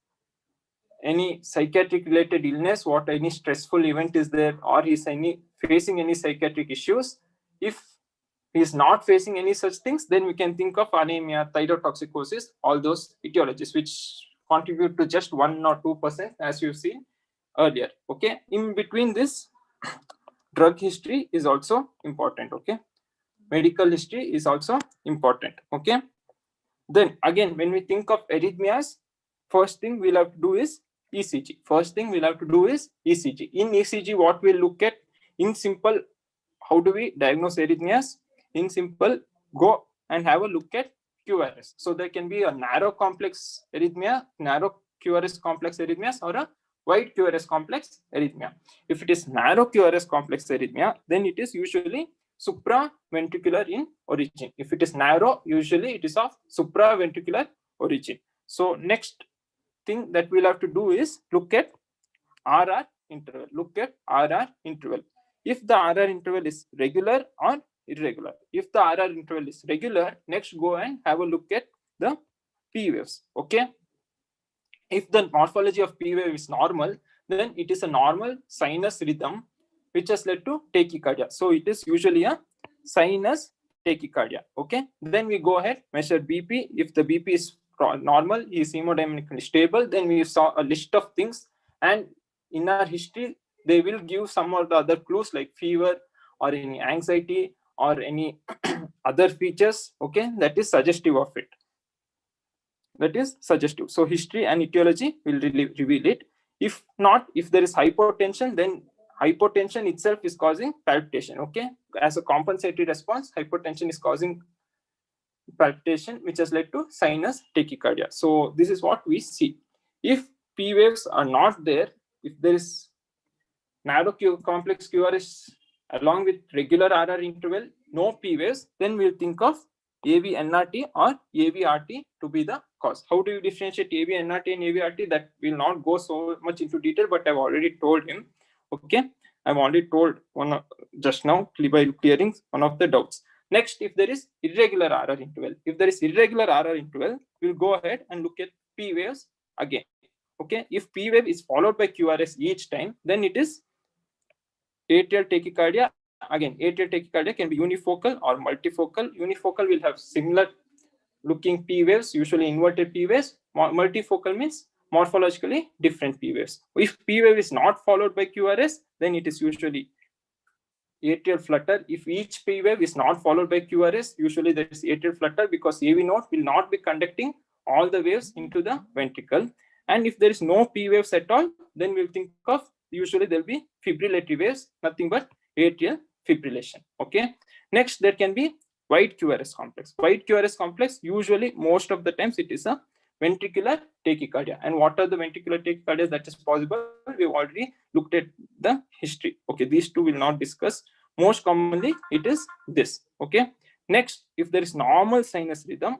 any psychiatric related illness, what any stressful event is there, or is facing any psychiatric issues. If he is not facing any such things, then we can think of anemia, thyrotoxicosis, all those etiologies which contribute to just 1 or 2%, as you've seen earlier. Okay, in between this, drug history is also important. Okay, medical history is also important. Okay, then again, when we think of arrhythmias, first thing we'll have to do is ECG. In ECG, what we'll look at in simple, how do we diagnose arrhythmias? In simple, go and have a look at QRS. So there can be a narrow complex arrhythmia, narrow QRS complex arrhythmias, or a wide QRS complex arrhythmia. If it is narrow QRS complex arrhythmia, then it is usually supraventricular in origin. If it is narrow, usually it is of supraventricular origin. So next thing that we'll have to do is look at RR interval. if the RR interval is regular or irregular. If the RR interval is regular, next go and have a look at the P waves. Okay. If the morphology of P wave is normal, then it is a normal sinus rhythm which has led to tachycardia. So it is usually a sinus tachycardia. Okay. Then we go ahead, measure BP. If the BP is normal, is hemodynamically stable, then we saw a list of things, and in our history they will give some of the other clues like fever or any anxiety or any other features. Okay, that is suggestive of it. That is suggestive. So history and etiology will reveal it. If not, if there is hypotension, then hypotension itself is causing palpitation. Okay, as a compensatory response, hypotension is causing palpitation, which has led to sinus tachycardia. So this is what we see. If P waves are not there, if there is narrow complex QRS along with regular RR interval, no P waves, then we'll think of AV NRT or AV RT to be the cause. How do you differentiate AV NRT and AV RT? That will not go so much into detail, but I've already told him. Okay, I've already told one just now by clearing one of the doubts. Next, if there is irregular RR interval, if there is irregular RR interval, we'll go ahead and look at P waves again. Okay, if P wave is followed by QRS each time, then it is atrial tachycardia. Again, atrial tachycardia can be unifocal or multifocal. Unifocal will have similar looking P waves, usually inverted P waves. Multifocal means morphologically different P waves. If P wave is not followed by QRS, then it is usually atrial flutter. If each P wave is not followed by QRS, usually there is atrial flutter because AV node will not be conducting all the waves into the ventricle. And if there is no P waves at all, then we'll think of usually there'll be fibrillatory waves, nothing but atrial fibrillation. Okay. Next, there can be wide QRS complex. Wide QRS complex, usually most of the times it is a ventricular tachycardia. And what are the ventricular tachycardias that is possible? We've already looked at the history. Okay, these two will not discuss. Most commonly, it is this. Okay. Next, if there is normal sinus rhythm,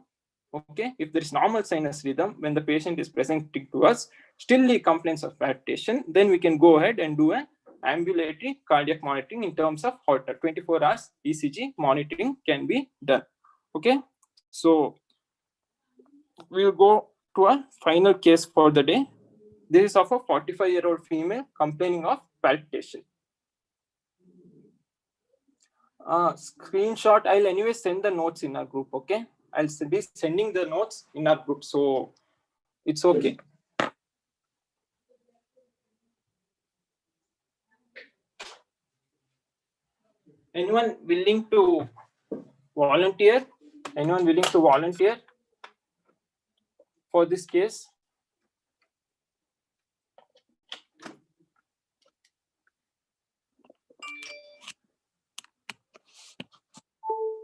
okay, if there is normal sinus rhythm when the patient is presenting to us, still he complains of palpitation, then we can go ahead and do an ambulatory cardiac monitoring in terms of Holter. 24 hours ECG monitoring can be done. Okay, so we'll go to a final case for the day. This is of a 45-year-old female complaining of palpitation. Screenshot, I'll anyway send the notes in our group. Okay, I'll be sending the notes in our group, so it's okay. Anyone willing to volunteer? Anyone willing to volunteer for this case?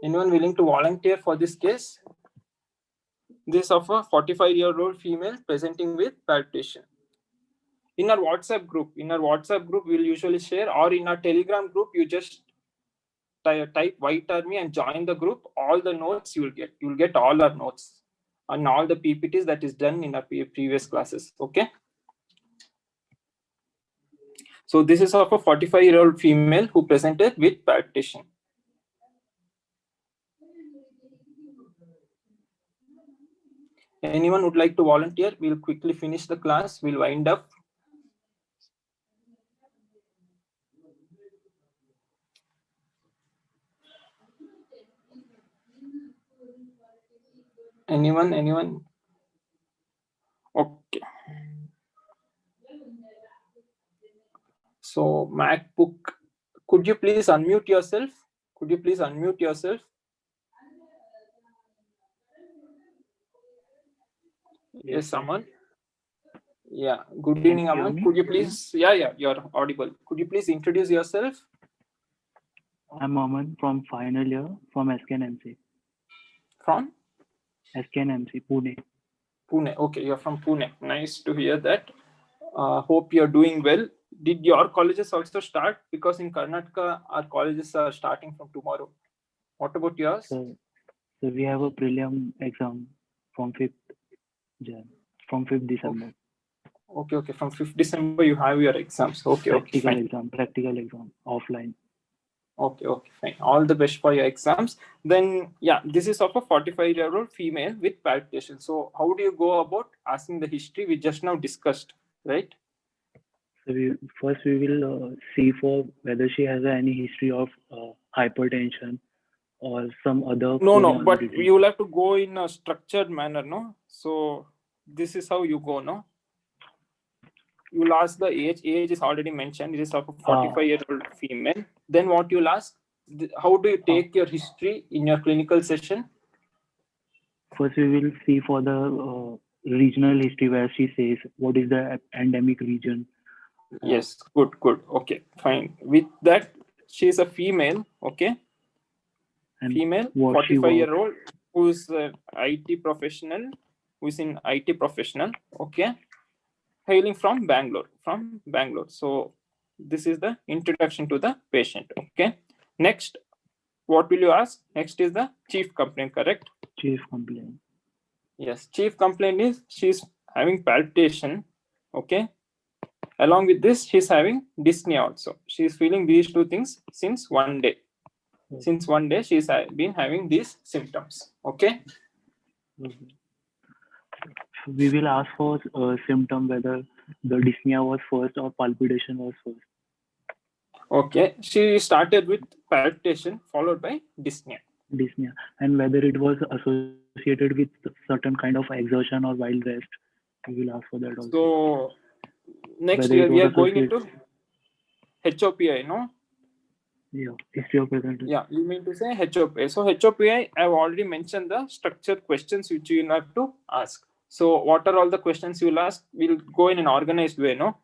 Anyone willing to volunteer for this case? This of a 45-year-old female presenting with palpitation. In our WhatsApp group, we'll usually share, or in our Telegram group, you just type White Army and join the group. All the notes you'll get all our notes and all the PPTs that is done in our previous classes. Okay. So this is of a 45-year-old female who presented with palpitation. Anyone would like to volunteer? We'll quickly finish the class. We'll wind up. Anyone? Okay. So MacBook, could you please unmute yourself? Yes, Aman. Yeah. Good evening, Aman. Could you please? Yeah, you're audible. Could you please introduce yourself? I'm Aman from final year from SKNMC. From? SKNMC, Pune. Pune. Okay, you're from Pune. Nice to hear that. Hope you're doing well. Did your colleges also start? Because in Karnataka, our colleges are starting from tomorrow. What about yours? So we have a prelim exam from 5th December. Okay. From 5th December, you have your exams. Okay. Practical exam, offline. Okay, fine. All the best for your exams. Then, yeah, this is of a 45-year-old female with palpitation. So, how do you go about asking the history we just now discussed, right? So first we will see for whether she has any history of hypertension or some other No, but comorbidity. you will have to go in a structured manner, no? So, this is how you go, no? You will ask the age. Age is already mentioned. It is of a 45-year-old female. Then what you'll ask? How do you take your history in your clinical session? First, we will see for the regional history where she says what is the endemic region. Yes, good. Okay, fine. With that, she is a female. Okay, And female, what she 45-year-old, who is IT professional, who is in IT professional. Okay, hailing from Bangalore. So this is the introduction to the patient. Okay. Next, what will you ask? Next is the chief complaint, correct? Chief complaint. Yes, chief complaint is she's having palpitation. Okay. Along with this, she's having dyspnea also. She's feeling these two things since one day. Since one day, she's been having these symptoms. Okay. We will ask for symptom whether the dyspnea was first or palpitation was first. Okay. She started with palpitation followed by dyspnea. Dyspnea, and whether it was associated with certain kind of exertion or wild rest. We will ask for that also. So next year we are going into HOPI, no? Yeah, history of present. Yeah, you mean to say HOPI. So HOPI, I've already mentioned the structured questions which you will have to ask. So what are all the questions you will ask? We'll go in an organized way, no?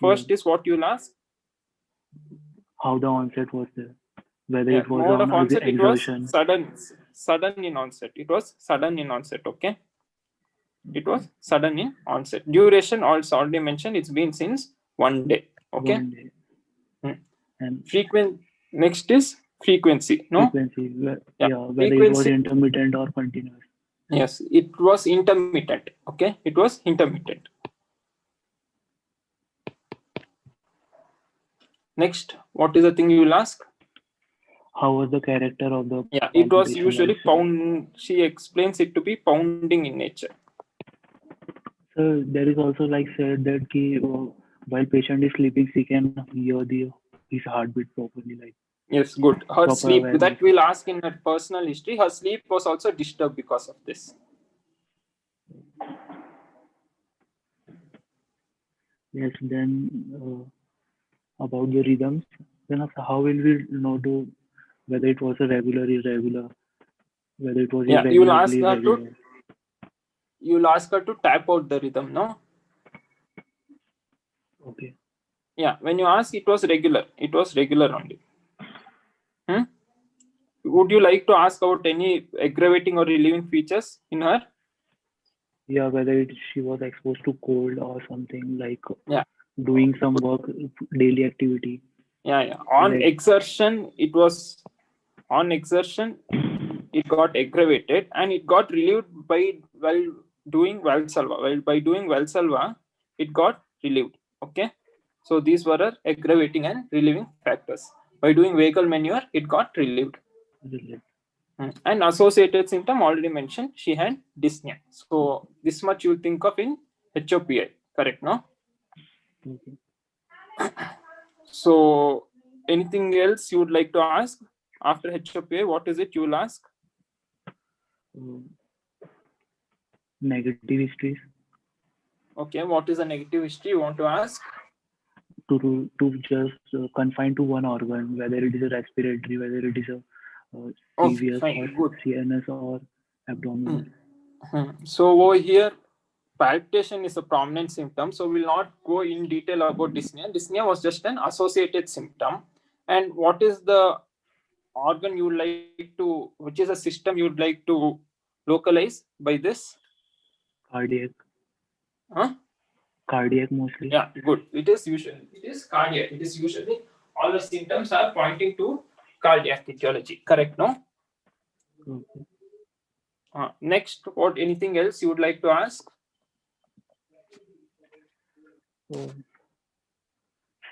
First is what you'll ask. How the onset was there. Whether it was mode of on onset, exertion. it was sudden in onset. It was sudden in onset, okay? It was sudden in onset. Duration also already mentioned, it's been since one day, okay? 1 day. And next is frequency, no? Frequency, whether frequency, it was intermittent or continuous. Yes, it was intermittent, okay? It was intermittent. Next, what is the thing you will ask? How was the character of the it was usually pound. She explains it to be pounding in nature. So there is also like said that while patient is sleeping, she can hear his heartbeat properly. Like yes, good. Her sleep awareness. That we'll ask in her personal history. Her sleep was also disturbed because of this. Yes. Then about the rhythms. Then how will we know whether it was a regular, irregular, whether it was irregular? You'll ask her to. You'll ask her to tap out the rhythm, no? Okay. Yeah, when you ask, it was regular. It was regular only. Would you like to ask about any aggravating or relieving features in her? Yeah, whether she was exposed to cold or something like doing some work, daily activity. Yeah. On exertion, it was on exertion. It got aggravated and it got relieved while doing Valsalva. By doing Valsalva, it got relieved. Okay, so these were her aggravating and relieving factors. By doing vagal maneuver, it got relieved. And associated symptom already mentioned, she had dyspnea. So this much you think of in HOPI, correct? No. So anything else you would like to ask after HOPI? What is it you will ask? Negative histories. Okay, what is a negative history you want to ask? To just confine to one organ, whether it is a respiratory, whether it is a CVS or CNS or abdominal. So over here, palpitation is a prominent symptom. So we'll not go in detail about dyspnea. Dyspnea was just an associated symptom. And what is the organ you would like to, which is a system you would like to localize by this? Cardiac. Cardiac mostly. Yeah, good. It is cardiac. It is usually all the symptoms are pointing to cardiac etiology. Correct, no? Okay. Next, anything else you would like to ask?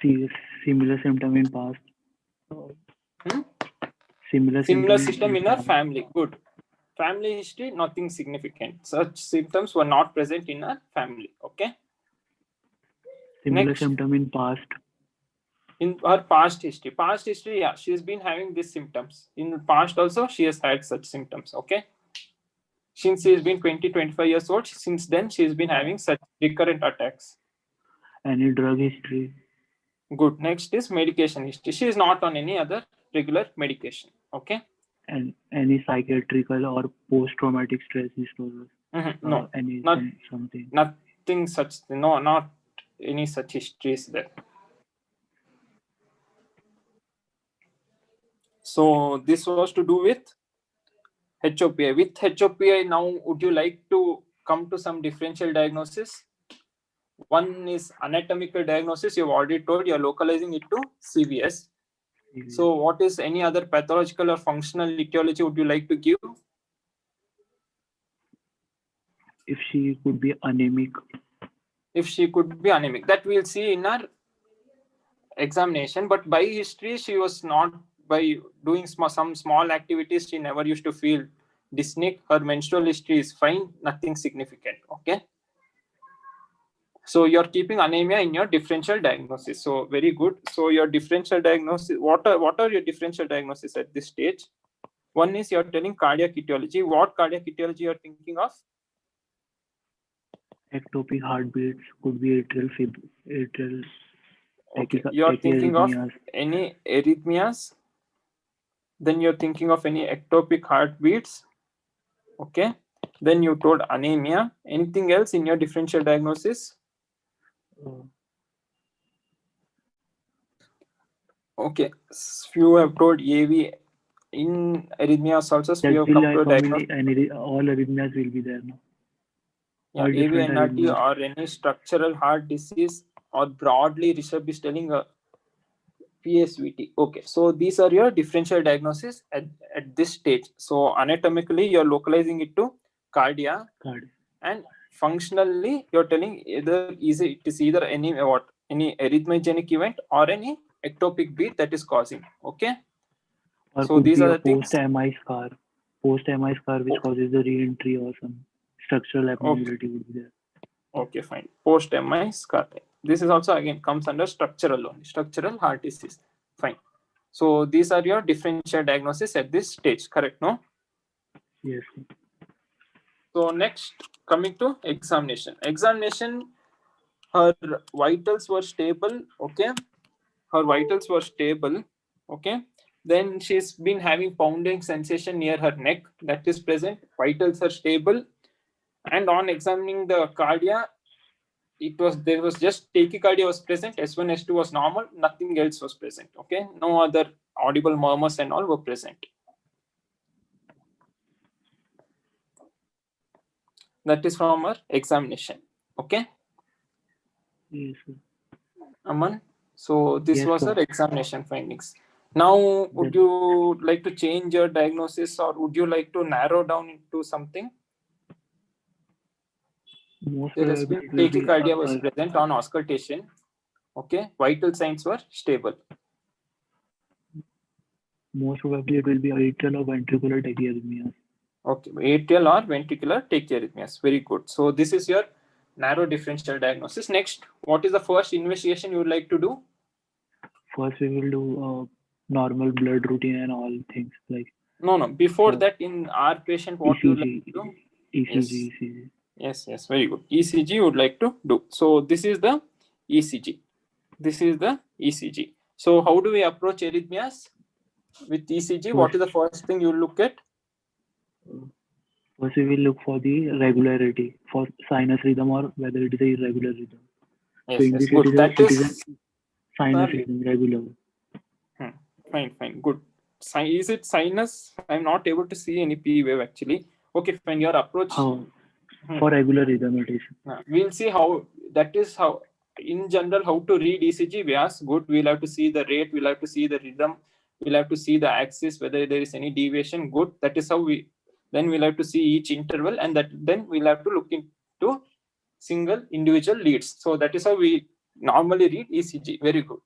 Similar symptom in past. Similar system in her family. Good. Family history, nothing significant. Such symptoms were not present in her family. Okay. Similar Next, symptom in past. in her past history, yeah, she's been having these symptoms. In the past also, she has had such symptoms. Okay. Since she's been 20-25 years old, since then she's been having such recurrent attacks. Any drug history. Good. Next is medication history. She is not on any other regular medication. Okay. And any psychiatrical or post-traumatic stress disorder. No, something. Nothing such. No, not any such histories there. So this was to do with HOPI. With HOPI, now would you like to come to some differential diagnosis? One is anatomical diagnosis. You've already told you're localizing it to CVS. So what is any other pathological or functional etiology would you like to give? If she could be anemic. If she could be anemic, that we'll see in our examination. But by history, she was not, by doing some small activities, she never used to feel dyspneic. Her menstrual history is fine, nothing significant. Okay. So you're keeping anemia in your differential diagnosis. So very good. So your differential diagnosis, what are your differential diagnosis at this stage? One is you're telling cardiac etiology. What cardiac etiology you're thinking of? Ectopic heartbeats, could be atrial. Okay. You're thinking of any arrhythmias. Then you're thinking of any ectopic heartbeats. Okay. Then you told anemia. Anything else in your differential diagnosis? Okay. You have told AV. In arrhythmias also, we have come to diagnosis. All arrhythmias will be there now. Yeah, AV, NRT, or any structural heart disease, or broadly Rishabh is telling a PSVT. Okay, so these are your differential diagnosis at this stage. So anatomically, you're localizing it to cardia, and functionally, you're telling it is either any arrhythmogenic event or any ectopic beat that is causing. Okay. Or so these are the post-MI scar. Post-MI scar which causes the re-entry or some structural abnormality would be there. Okay, fine. Post-MI scar. This is also again comes under structural only. Structural heart disease. Fine. So these are your differential diagnosis at this stage. Correct, no? Yes. So next, coming to examination. Examination, her vitals were stable. Okay. Her vitals were stable. Okay. Then she's been having pounding sensation near her neck that is present. Vitals are stable. And on examining the cardia, there was just tachycardia was present. S1, S2 was normal. Nothing else was present. Okay. No other audible murmurs and all were present. That is from our examination. Okay. Yes, sir. Aman. So this was our examination findings. Now, would you like to change your diagnosis, or would you like to narrow down into something? There has been tachycardia was present on auscultation. Okay. Vital signs were stable. Most probably it will be atrial or ventricular tachyarrhythmias. Okay. Atrial or ventricular tachyarrhythmias. Very good. So this is your narrow differential diagnosis. Next, what is the first investigation you would like to do? First, we will do normal blood routine and all things like. No. Before that, in our patient, what ECG, you would like to do? ECG. Yes. Very good. ECG you would like to do. So this is the ECG. This is the ECG. So how do we approach arrhythmias with ECG? What is the first thing you look at? First, we will look for the regularity for sinus rhythm or whether it is a irregular rhythm. Yes, good. That is sinus rhythm, regular. Fine. Good. Is it sinus? I'm not able to see any P wave actually. Okay, fine. Your approach. For regular rhythm it is. We'll see how that is how in general how to read ECG. We ask good. We'll have to see the rate. We'll have to see the rhythm. We'll have to see the axis, whether there is any deviation. Good. That is how then we'll have to see each interval, and then we'll have to look into single individual leads. So that is how we normally read ECG. Very good.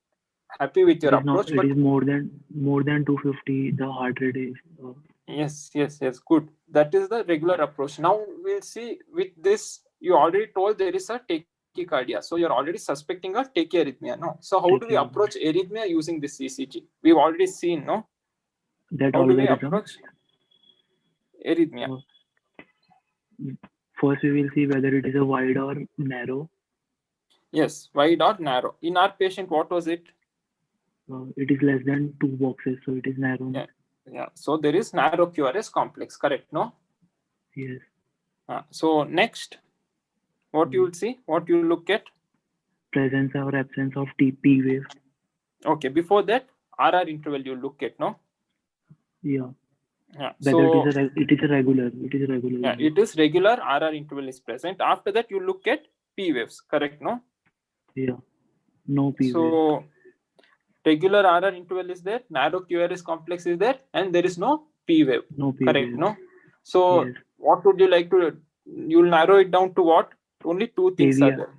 happy with your approach. It is more than 250. The heart rate is. Yes, good. That is the regular approach. Now we'll see with this. You already told there is a tachycardia, so you're already suspecting a tachyarrhythmia. No, so how do we approach arrhythmia using this ECG? We've already seen, no. That how do we algorithm. approach arrhythmia? First, we will see whether it is a wide or narrow. Yes, wide or narrow. In our patient, what was it? It is less than 2 boxes, so it is narrow. Yeah. So there is narrow QRS complex, correct? No. Yes. So next, what you will see? What you look at? Presence or absence of P wave. Okay. Before that, RR interval you look at, no? Yeah. Yeah. Whether So it is a regular. Yeah, it is regular. RR interval is present. After that, you look at P waves, correct? No. Yeah. No P wave. So regular RR interval is there, narrow QRS complex is there, and there is no P wave. No P correct? wave. No. So yes. What would you like to? You'll narrow it down to what? Only two things are there.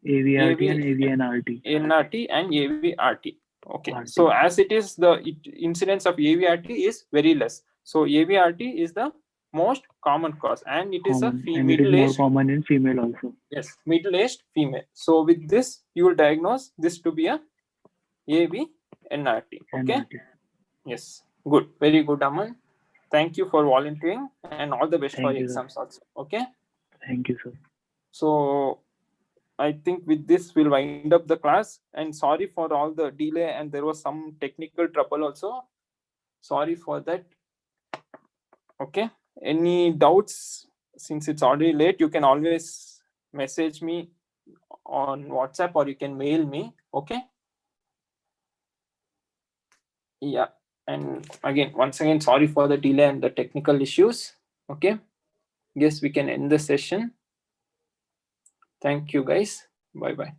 AVRT and AVNRT. NRT and AVRT. Okay. So as it is, the incidence of AVRT is very less. So AVRT is the most common cause, and it is a and it is more common in female also. Yes, middle-aged female. So with this, you will diagnose this to be a AVNRT. Okay. NRT. Yes. Good. Very good, Aman. Thank you for volunteering, and all the best for exams also. Okay. Thank you, sir. So I think with this we'll wind up the class, and sorry for all the delay, and there was some technical trouble also. Sorry for that. Okay. Any doubts? Since it's already late, you can always message me on WhatsApp or you can mail me. Okay. Yeah. And again, once again, sorry for the delay and the technical issues. Okay. Yes, we can end the session. Thank you, guys. Bye-bye.